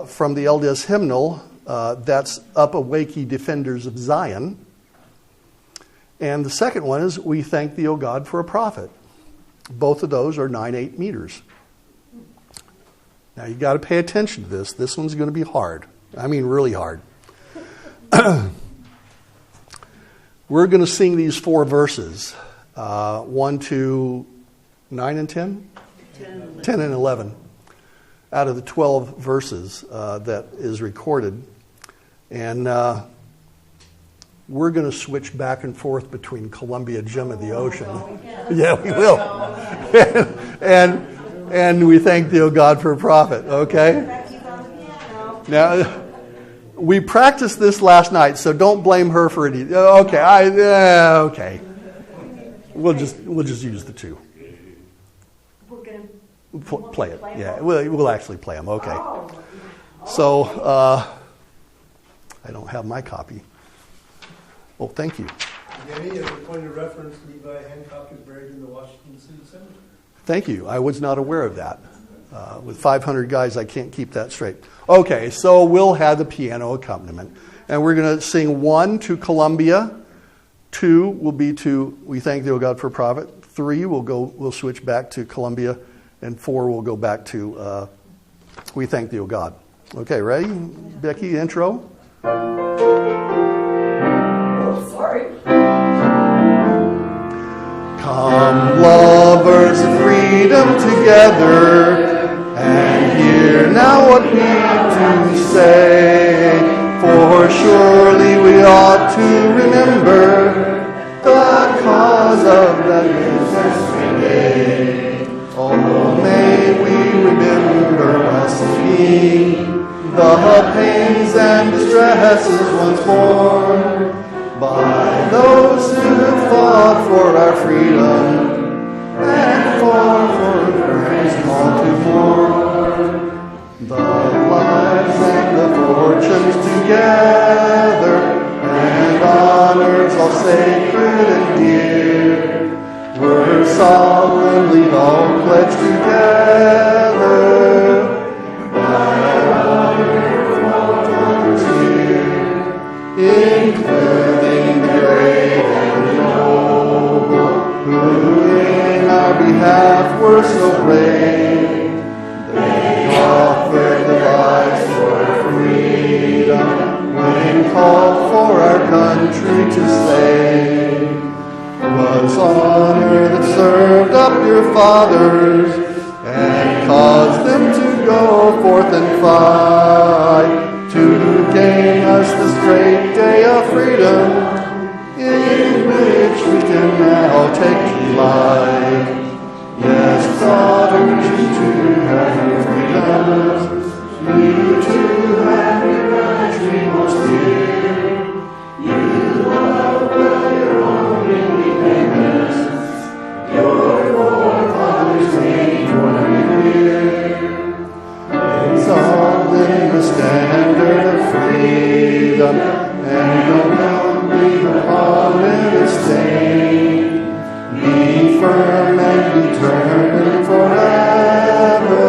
from the LDS hymnal, that's Up Awake Ye Defenders of Zion. And the second one is We Thank Thee, O God, for a Prophet. Both of those are 9/8 meters. Now you got to pay attention to this. This one's going to be hard. I mean really hard. We're going to sing these 4 verses. 1 to 9 and 10? 10 and 11. Out of the 12 verses that is recorded. And we're going to switch back and forth between Columbia, Gem of the Ocean. Yeah, we will. and we thank thee, O God, for a prophet. Okay? Now, we practiced this last night, so don't blame her for it. Okay, okay. We'll just use the 2. We're going Play it. Yeah, we'll actually play them. Okay. So I don't have my copy. Oh, thank you. Danny, as a point of reference, Levi Hancock is buried in the Washington City Cemetery. Thank you. I was not aware of that. With 500 guys, I can't keep that straight. Okay, so we'll have the piano accompaniment. And we're going to sing 1 to Columbia. 2 will be to We Thank Thee, O God, for Prophet. 3 we'll switch back to Columbia. And 4 we'll go back to We Thank Thee, O God. Okay, ready? Becky, intro. Come, lovers of freedom together, and hear now what we do say. For surely we ought to remember the cause of that yesterday. Oh, may we remember us being the pains and distresses once borne by those who fought for our freedom and for Christ all to mourn. The lives and the fortunes together, and honors all sacred and dear, were solemnly all pledged together by our forefathers here, including the great and the noble, who in our behalf were so brave. They offered their lives for freedom when called for our country to save. Was honor that served up your fathers and caused them to go forth and fight to gain us this great day of freedom, in which we can now take delight. Yes, daughters, you too have your freedoms, you too have your country most dear. You love well your own independence, your forefathers made for you. Exalting the standard of freedom, and don't come breathe upon it a stain. Be firm and determined forever,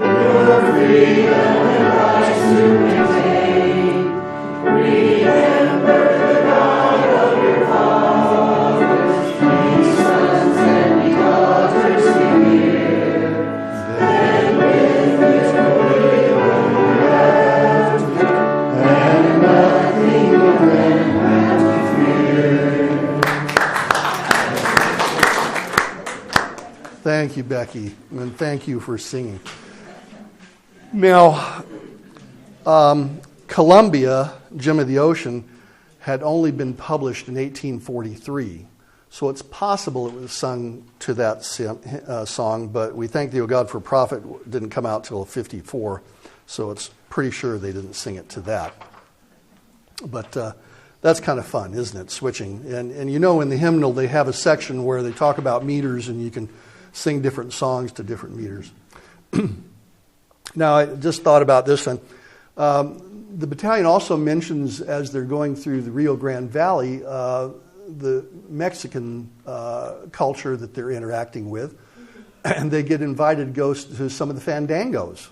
your freedom and rights to maintain. Remember the God of your fathers, be sons and be daughters here. Then with his glory will left, and nothing will then have to fear. Thank you, Becky, and thank you for singing. Now, Columbia, Gem of the Ocean, had only been published in 1843, so it's possible it was sung to that song, but We Thank Thee, O God, for Prophet didn't come out till 54, so it's pretty sure they didn't sing it to that. But that's kind of fun, isn't it, switching? And you know in the hymnal they have a section where they talk about meters and you can sing different songs to different meters. Now, I just thought about this one. The battalion also mentions, as they're going through the Rio Grande Valley, the Mexican culture that they're interacting with. And they get invited to go to some of the fandangos,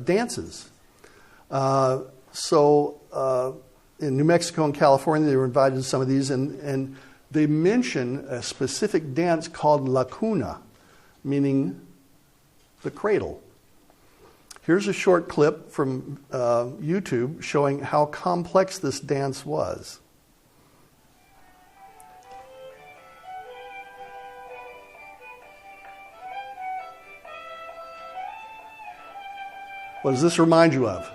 dances. So in New Mexico and California, they were invited to some of these. And they mention a specific dance called La Cuna, meaning the cradle. Here's a short clip from YouTube showing how complex this dance was. What does this remind you of?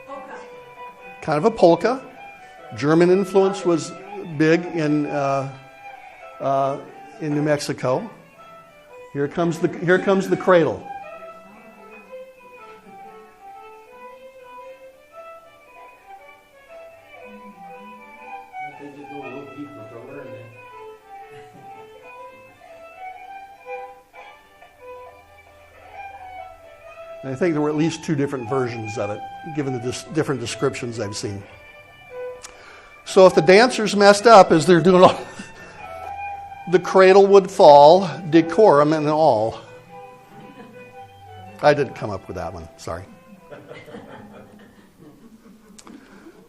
Polka. Kind of a polka. German influence was big in New Mexico. Here comes the cradle. And I think there were at least 2 different versions of it, given the different descriptions I've seen. So if the dancers messed up as they're doing all, the cradle would fall, decorum and all. I didn't come up with that one, sorry.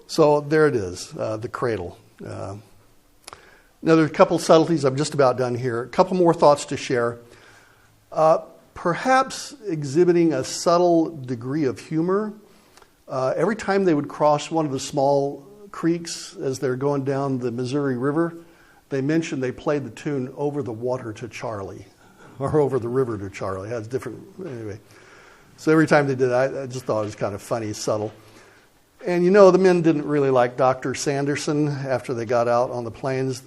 So there it is, the cradle. Now there are a couple subtleties. I'm just about done here. A couple more thoughts to share. Perhaps exhibiting a subtle degree of humor. Every time they would cross one of the small creeks as they're going down the Missouri River, they mentioned they played the tune "Over the Water to Charlie," or "Over the River to Charlie." It has different, anyway. So every time they did that, I just thought it was kind of funny, subtle. And you know, the men didn't really like Dr. Sanderson after they got out on the plains.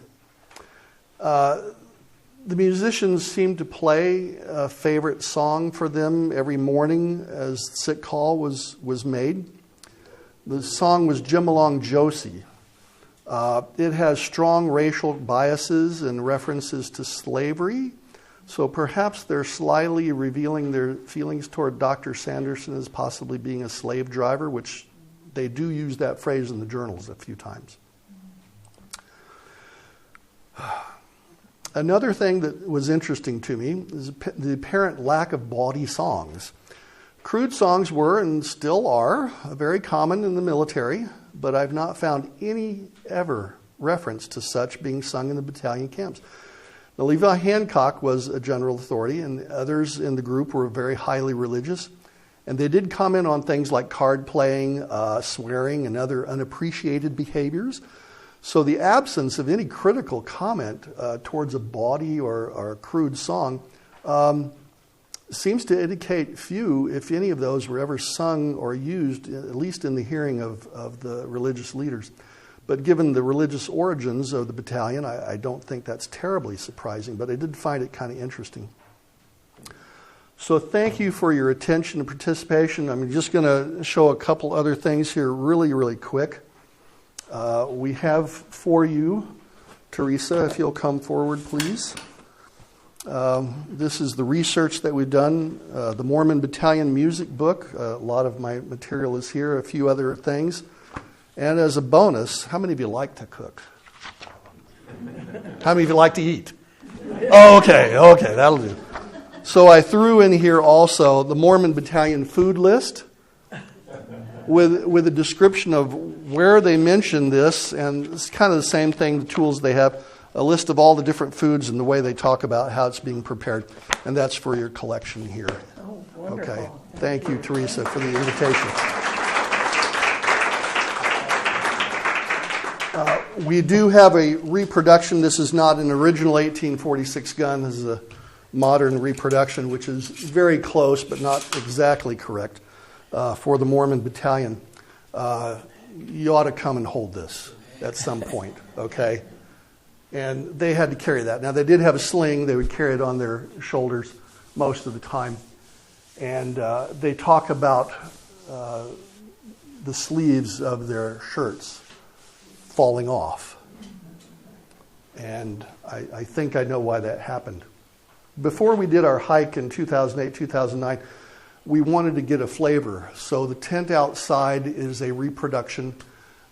The musicians seemed to play a favorite song for them every morning as sick call was made. The song was "Jim Along Josie." It has strong racial biases and references to slavery, so perhaps they're slyly revealing their feelings toward Dr. Sanderson as possibly being a slave driver, which they do use that phrase in the journals a few times. Another thing that was interesting to me is the apparent lack of bawdy songs. Crude songs were and still are very common in the military, but I've not found any ever reference to such being sung in the battalion camps. Now, Levi Hancock was a general authority, and others in the group were very highly religious, and they did comment on things like card playing, swearing, and other unappreciated behaviors. So the absence of any critical comment towards a bawdy or a crude song seems to indicate few, if any, of those were ever sung or used, at least in the hearing of the religious leaders. But given the religious origins of the battalion, I don't think that's terribly surprising, but I did find it kind of interesting. So thank you for your attention and participation. I'm just going to show a couple other things here really, really quick. We have for you, Teresa, if you'll come forward, please. This is the research that we've done, the Mormon Battalion music book. A lot of my material is here, a few other things. And as a bonus, how many of you like to cook? How many of you like to eat? Oh, okay, that'll do. So I threw in here also the Mormon Battalion food list with a description of where they mention this, and it's kind of the same thing, the tools they have, a list of all the different foods and the way they talk about how it's being prepared. And that's for your collection here. Oh, wonderful. Okay. Thank you, Teresa, for the invitation. We do have a reproduction. This is not an original 1846 gun. This is a modern reproduction, which is very close but not exactly correct, for the Mormon Battalion. You ought to come and hold this at some point, okay? And they had to carry that. Now, they did have a sling. They would carry it on their shoulders most of the time. And they talk about the sleeves of their shirts falling off. And I think I know why that happened. Before we did our hike in 2008, 2009, we wanted to get a flavor. So the tent outside is a reproduction.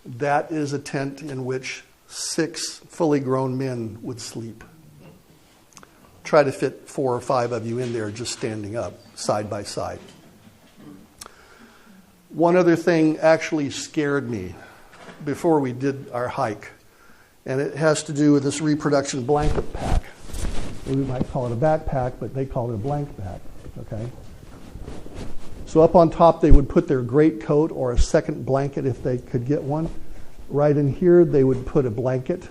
That is a tent in which 6 fully grown men would sleep. Try to fit 4 or 5 of you in there just standing up, side by side. One other thing actually scared me before we did our hike, and it has to do with this reproduction blanket pack. We might call it a backpack, but they call it a blanket pack, okay? So up on top, they would put their greatcoat or a second blanket if they could get one. Right in here, they would put a blanket,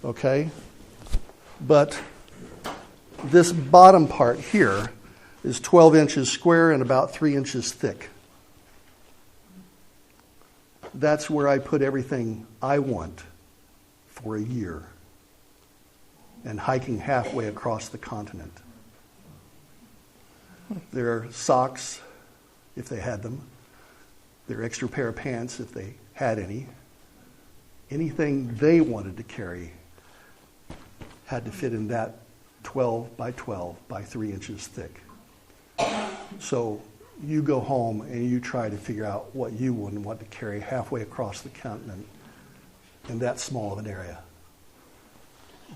okay? But this bottom part here is 12 inches square and about 3 inches thick. That's where I put everything I want for a year and hiking halfway across the continent. Their socks, if they had them, their extra pair of pants, if they had any, anything they wanted to carry had to fit in that 12 by 12 by 3 inches thick. So you go home and you try to figure out what you wouldn't want to carry halfway across the continent in that small of an area.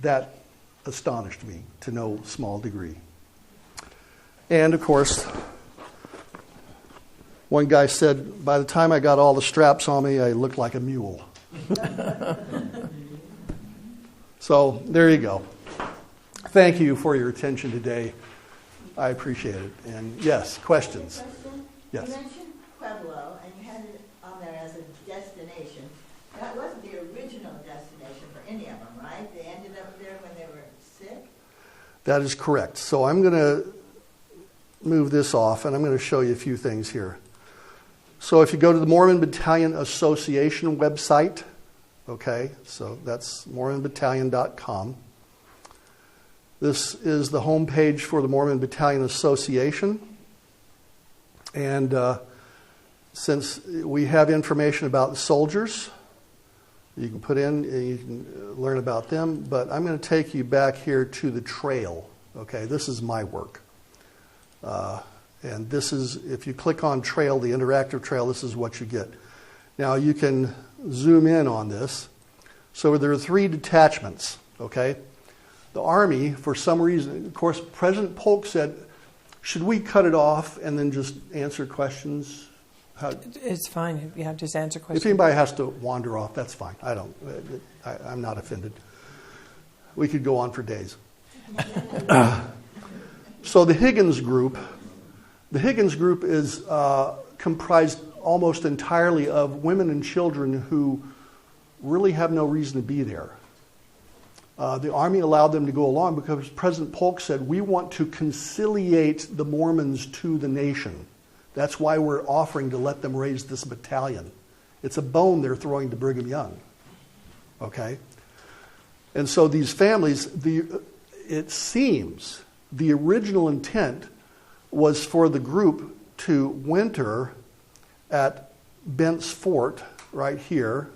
That astonished me to no small degree. And of course, one guy said, by the time I got all the straps on me, I looked like a mule. So there you go. Thank you for your attention today. I appreciate it. And yes, questions? Yes. You mentioned Pueblo, and you had it on there as a destination. That wasn't the original destination for any of them, right? They ended up there when they were sick? That is correct. So I'm going to move this off, and I'm going to show you a few things here. So if you go to the Mormon Battalion Association website, okay, so that's mormonbattalion.com. This is the homepage for the Mormon Battalion Association. And since we have information about the soldiers, you can put in, you can learn about them, but I'm going to take you back here to the trail. Okay, this is my work. And this is, if you click on trail, the interactive trail, this is what you get. Now you can zoom in on this. So there are 3 detachments, okay? The Army, for some reason, of course, President Polk said, should we cut it off and then just answer questions? It's fine. Yeah, just answer If questions. anybody has to wander off, that's fine. I'm not offended. We could go on for days. So the Higgins group is comprised almost entirely of women and children who really have no reason to be there. The Army allowed them to go along because President Polk said, we want to conciliate the Mormons to the nation. That's why we're offering to let them raise this battalion. It's a bone they're throwing to Brigham Young. Okay? And so these families, it seems the original intent was for the group to winter at Bent's Fort right here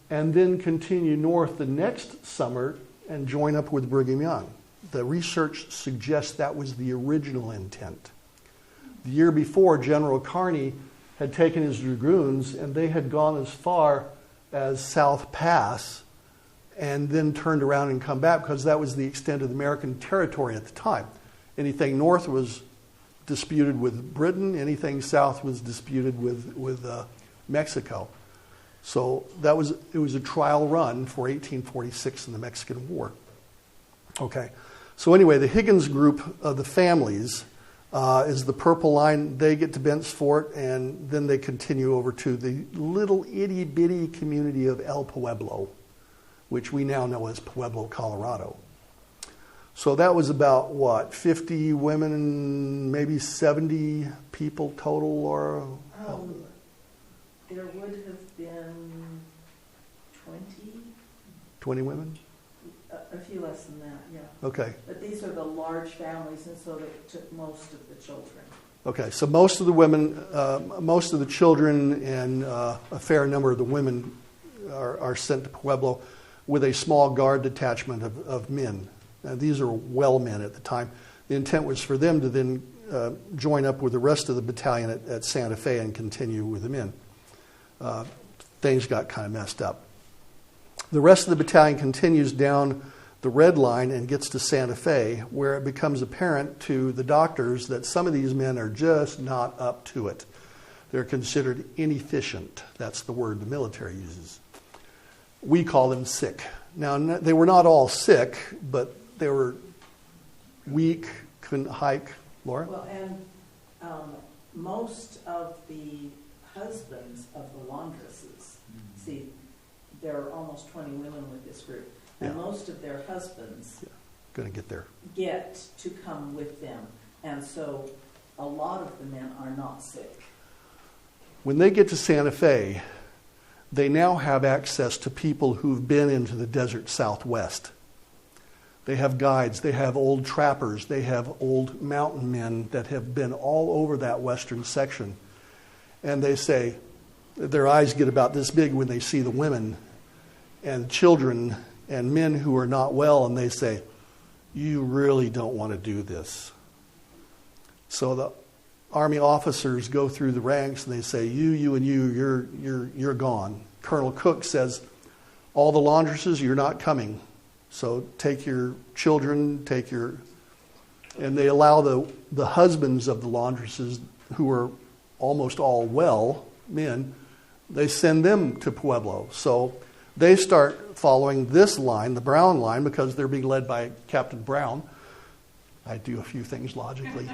and then continue north the next summer and join up with Brigham Young. The research suggests that was the original intent. The year before, General Kearney had taken his dragoons and they had gone as far as South Pass and then turned around and come back because that was the extent of the American territory at the time. Anything north was disputed with Britain, anything south was disputed with Mexico. So it was a trial run for 1846 in the Mexican War. Okay, so anyway, the Higgins group of the families is the purple line. They get to Bent's Fort, and then they continue over to the little itty-bitty community of El Pueblo, which we now know as Pueblo, Colorado. So that was about, 50 women and maybe 70 people total, or... There would have been 20? 20 women? A few less than that, yeah. Okay. But these are the large families, and so they took most of the children. Okay, so most of the women, most of the children, and a fair number of the women are sent to Pueblo with a small guard detachment of men. Now, these are well men at the time. The intent was for them to then join up with the rest of the battalion at Santa Fe and continue with the men. Things got kind of messed up. The rest of the battalion continues down the red line and gets to Santa Fe, where it becomes apparent to the doctors that some of these men are just not up to it. They're considered inefficient. That's the word the military uses. We call them sick. Now, they were not all sick, but they were weak, couldn't hike. Laura? Well, and most of the husbands of the laundresses, see, there are almost 20 women with this group, and most of their husbands Going to get there. Get to come with them, and so a lot of the men are not sick. When they get to Santa Fe, they now have access to people who've been into the desert Southwest. They have guides, they have old trappers, they have old mountain men that have been all over that western section. And they say, their eyes get about this big when they see the women and children and men who are not well, and they say, you really don't want to do this. So Army officers go through the ranks and they say, you, and you're gone. Colonel Cook says, all the laundresses, you're not coming. So take your children, and they allow the husbands of the laundresses, who are almost all well men, they send them to Pueblo. So they start following this line, the Brown line, because they're being led by Captain Brown. I do a few things logically.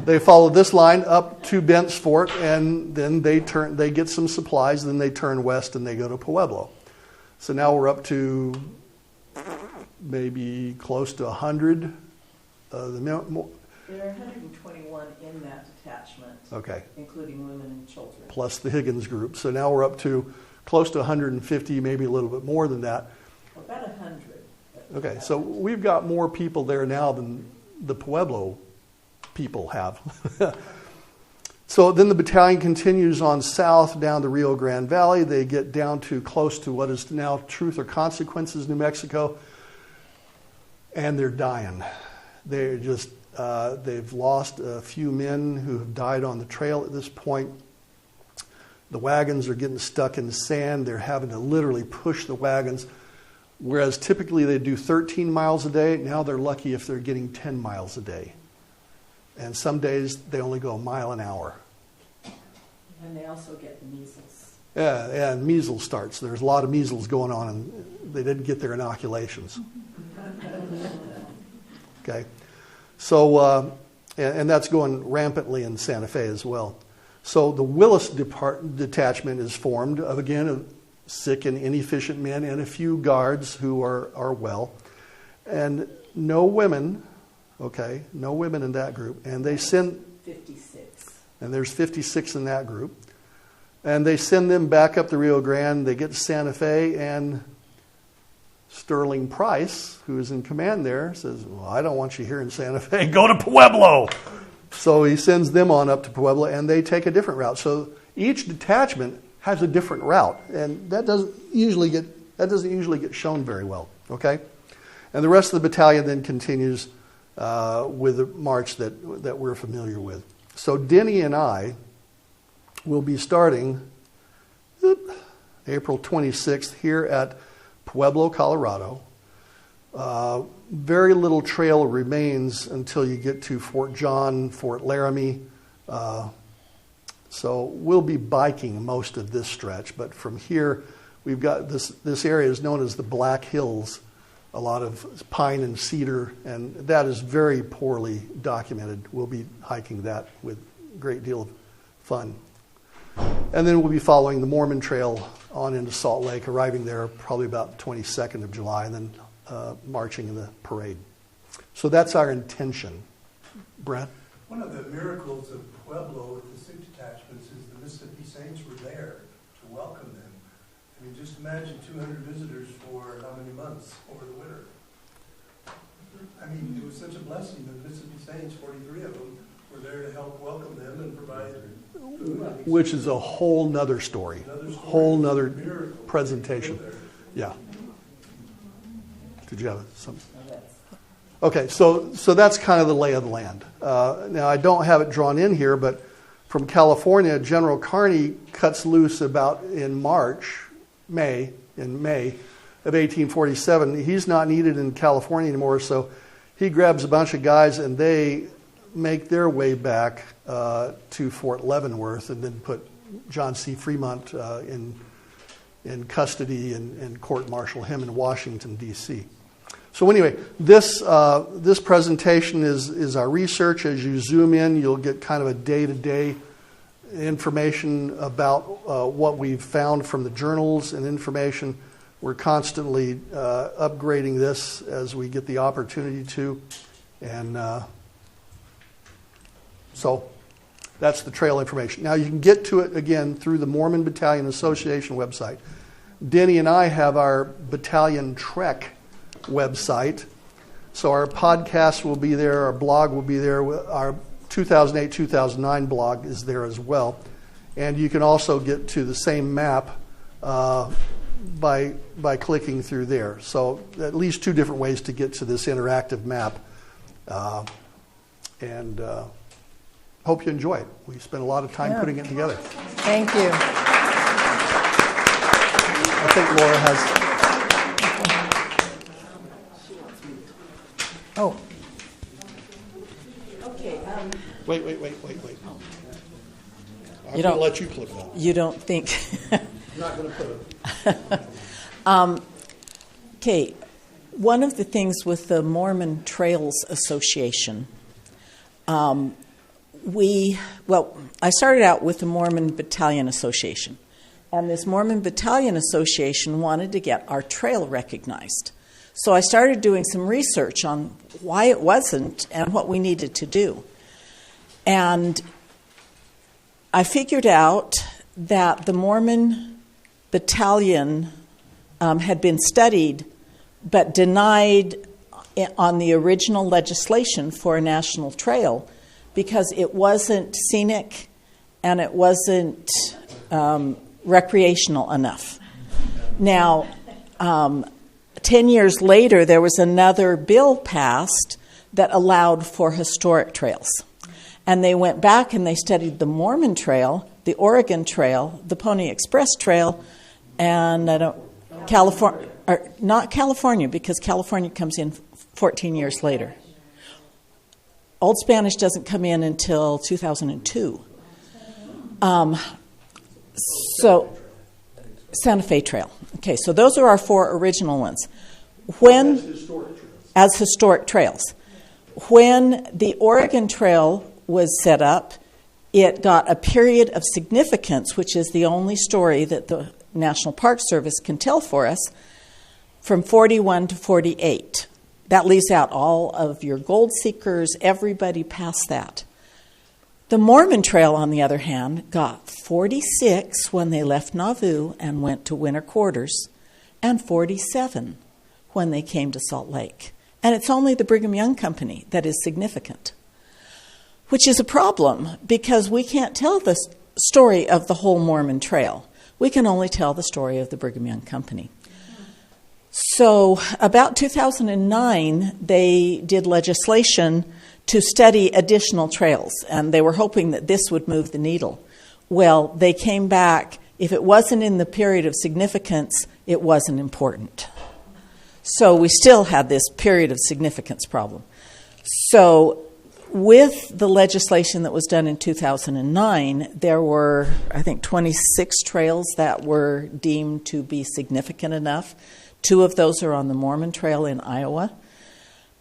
They follow this line up to Bent's Fort, and then they get some supplies, then they turn west and they go to Pueblo. So now we're up to maybe close to 100. There are 121 in that detachment, Okay, including women and children. plus the Higgins group. So now we're up to close to 150, maybe a little bit more than that. About 100. Okay, so we've got more people there now than the Pueblo people have. So then the battalion continues on south down the Rio Grande Valley. They get down to close to what is now Truth or Consequences, New Mexico, and they're dying. They're just, they've lost a few men who have died on the trail at this point. The wagons are getting stuck in the sand. They're having to literally push the wagons. Whereas typically they do 13 miles a day, now they're lucky if they're getting 10 miles a day. And some days they only go a mile an hour. And they also get the measles. Yeah, and measles starts. There's a lot of measles going on, and they didn't get their inoculations. Okay, so and that's going rampantly in Santa Fe as well. So the Willis detachment is formed of, again, of sick and inefficient men and a few guards who are well, and no women. Okay, no women in that group, and they send 56. And there's 56 in that group. And they send them back up the Rio Grande. They get to Santa Fe, and Sterling Price, who is in command there, says, well, I don't want you here in Santa Fe. Go to Pueblo. So he sends them on up to Pueblo, and they take a different route. So each detachment has a different route, and that doesn't usually get shown very well. Okay? And the rest of the battalion then continues with the march that we're familiar with. So Denny and I will be starting April 26th here at Pueblo, Colorado. Very little trail remains until you get to Fort John, Fort Laramie. So we'll be biking most of this stretch, but from here we've got this area is known as the Black Hills. A lot of pine and cedar, and that is very poorly documented. We'll be hiking that with a great deal of fun. And then we'll be following the Mormon Trail on into Salt Lake, arriving there probably about the 22nd of July, and then marching in the parade. So that's our intention. Brent? One of the miracles of Pueblo with the sick detachments is the Mississippi Saints were there to welcome them. I mean, just imagine 200 visitors for how many months over the winter? I mean, it was such a blessing. The Mississippi Saints, 43 of them, were there to help welcome them and provide food. Which is a whole nother story. Whole nother presentation. Yeah. Did you have something? Okay, so that's kind of the lay of the land. Now, I don't have it drawn in here, but from California, General Kearney cuts loose about in May of 1847. He's not needed in California anymore, so he grabs a bunch of guys and they make their way back to Fort Leavenworth, and then put John C. Fremont in custody and court-martial him in Washington, D.C. So anyway, this presentation is our research. As you zoom in, you'll get kind of a day-to-day information about what we've found from the journals and information. We're constantly upgrading this as we get the opportunity to. And so that's the trail information. Now you can get to it again through the Mormon Battalion Association website. Denny and I have our Battalion Trek website. So our podcast will be there, our blog will be there, our 2008-2009 blog is there as well. And you can also get to the same map by clicking through there. So at least two different ways to get to this interactive map. hope you enjoy it. We spent a lot of time putting it together. Thank you. I think Laura has... Oh, Okay, Wait. I'm You going to don't- let you clip that. You don't think... I'm not going to put it... Okay, one of the things with the Mormon Trails Association, I started out with the Mormon Battalion Association, and this Mormon Battalion Association wanted to get our trail recognized. So I started doing some research on why it wasn't and what we needed to do. And I figured out that the Mormon Battalion had been studied but denied on the original legislation for a national trail because it wasn't scenic and it wasn't recreational enough. Now, 10 years later, there was another bill passed that allowed for historic trails. And they went back and they studied the Mormon Trail, the Oregon Trail, the Pony Express Trail, and California, or not California, because California comes in 14 years later. Old Spanish doesn't come in until 2002. So Santa Fe Trail. Okay, so those are our 4 original ones. As historic trails. When the Oregon Trail was set up, it got a period of significance, which is the only story that the National Park Service can tell for us, from 41 to 48. That leaves out all of your gold seekers, everybody past that. The Mormon Trail, on the other hand, got 46 when they left Nauvoo and went to winter quarters, and 47 when they came to Salt Lake. And it's only the Brigham Young Company that is significant, which is a problem because we can't tell the story of the whole Mormon Trail. We can only tell the story of the Brigham Young Company. So about 2009, they did legislation to study additional trails, and they were hoping that this would move the needle. Well, they came back. If it wasn't in the period of significance, it wasn't important. So we still had this period of significance problem. So with the legislation that was done in 2009, there were, I think, 26 trails that were deemed to be significant enough. 2 of those are on the Mormon Trail in Iowa.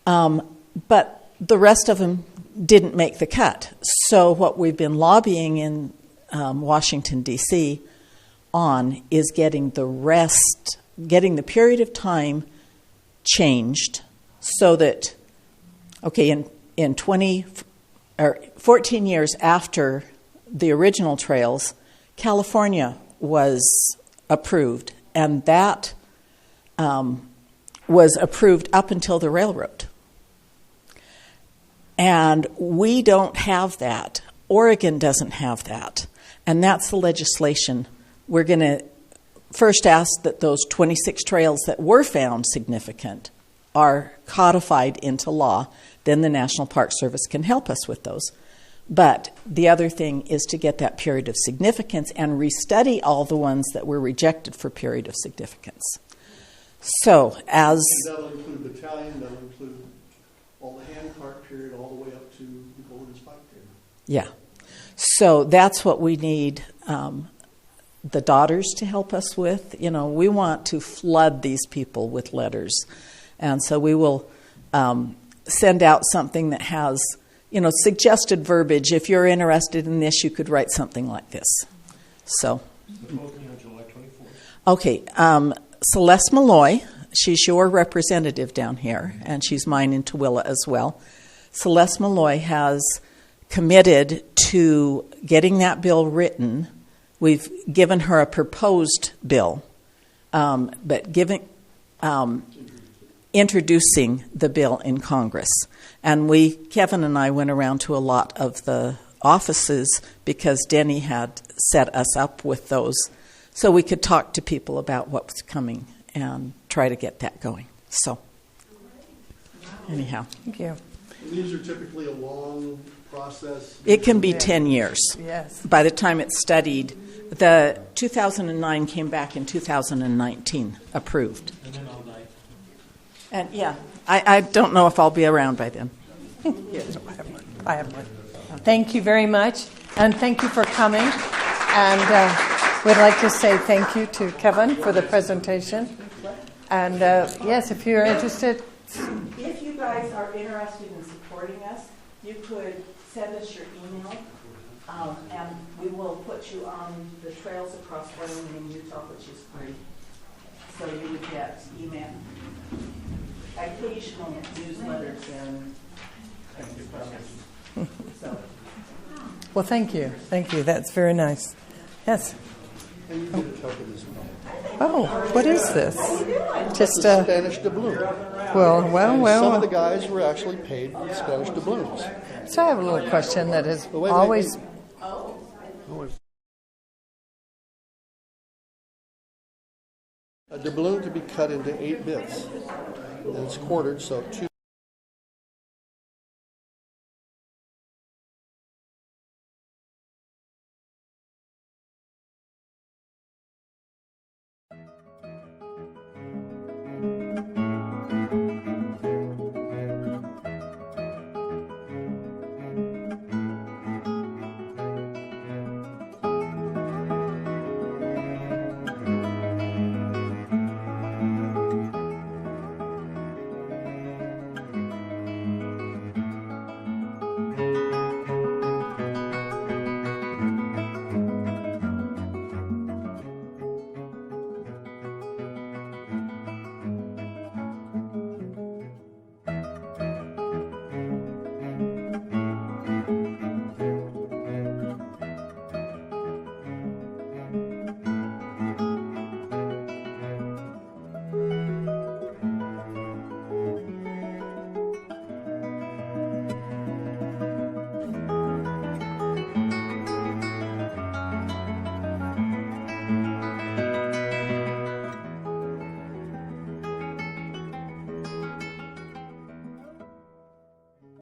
But the rest of them didn't make the cut. So what we've been lobbying in Washington, D.C. on is getting the period of time changed so that, in 14 years after the original trails, California was approved, and that was approved up until the railroad. And we don't have that. Oregon doesn't have that. And that's the legislation. We're going to first ask that those 26 trails that were found significant are codified into law. Then the National Park Service can help us with those. But the other thing is to get that period of significance and restudy all the ones that were rejected for period of significance. So as... That'll include battalion, that'll include all the hand cart period all the way up to the Golden Spike period. Yeah. So that's what we need the daughters to help us with. You know, we want to flood these people with letters. And so we will send out something that has, suggested verbiage. If you're interested in this, you could write something like this. So. July 24th. Okay. Celeste Malloy, she's your representative down here, and she's mine in Tooele as well. Celeste Malloy has committed to getting that bill written. We've given her a proposed bill, but introducing the bill in Congress. And Kevin and I went around to a lot of the offices because Denny had set us up with those so we could talk to people about what was coming and try to get that going. So, anyhow. thank you. These are typically a long process. It can be 10 years. Yes. By the time it's studied, the 2009 came back in 2019, approved. And then I'll die. And yeah, I don't know if I'll be around by then. Yes, I have one. Thank you very much, and thank you for coming. And we'd like to say thank you to Kevin for the presentation. And yes, if you're interested. If you guys are interested in supporting us, you could send us your email, and we will put you on the Trails Across Wyoming and Utah, which is free. So you would get email, occasional newsletters, and so. Well, thank you. Thank you. That's very nice. Yes. And you get a token as well. Oh, what is this? Just The Spanish doubloon. well. Some of the guys were actually paid with Spanish doubloons. So I have a little question that is Wait. always. A doubloon to be cut into 8 bits. And it's quartered, so 2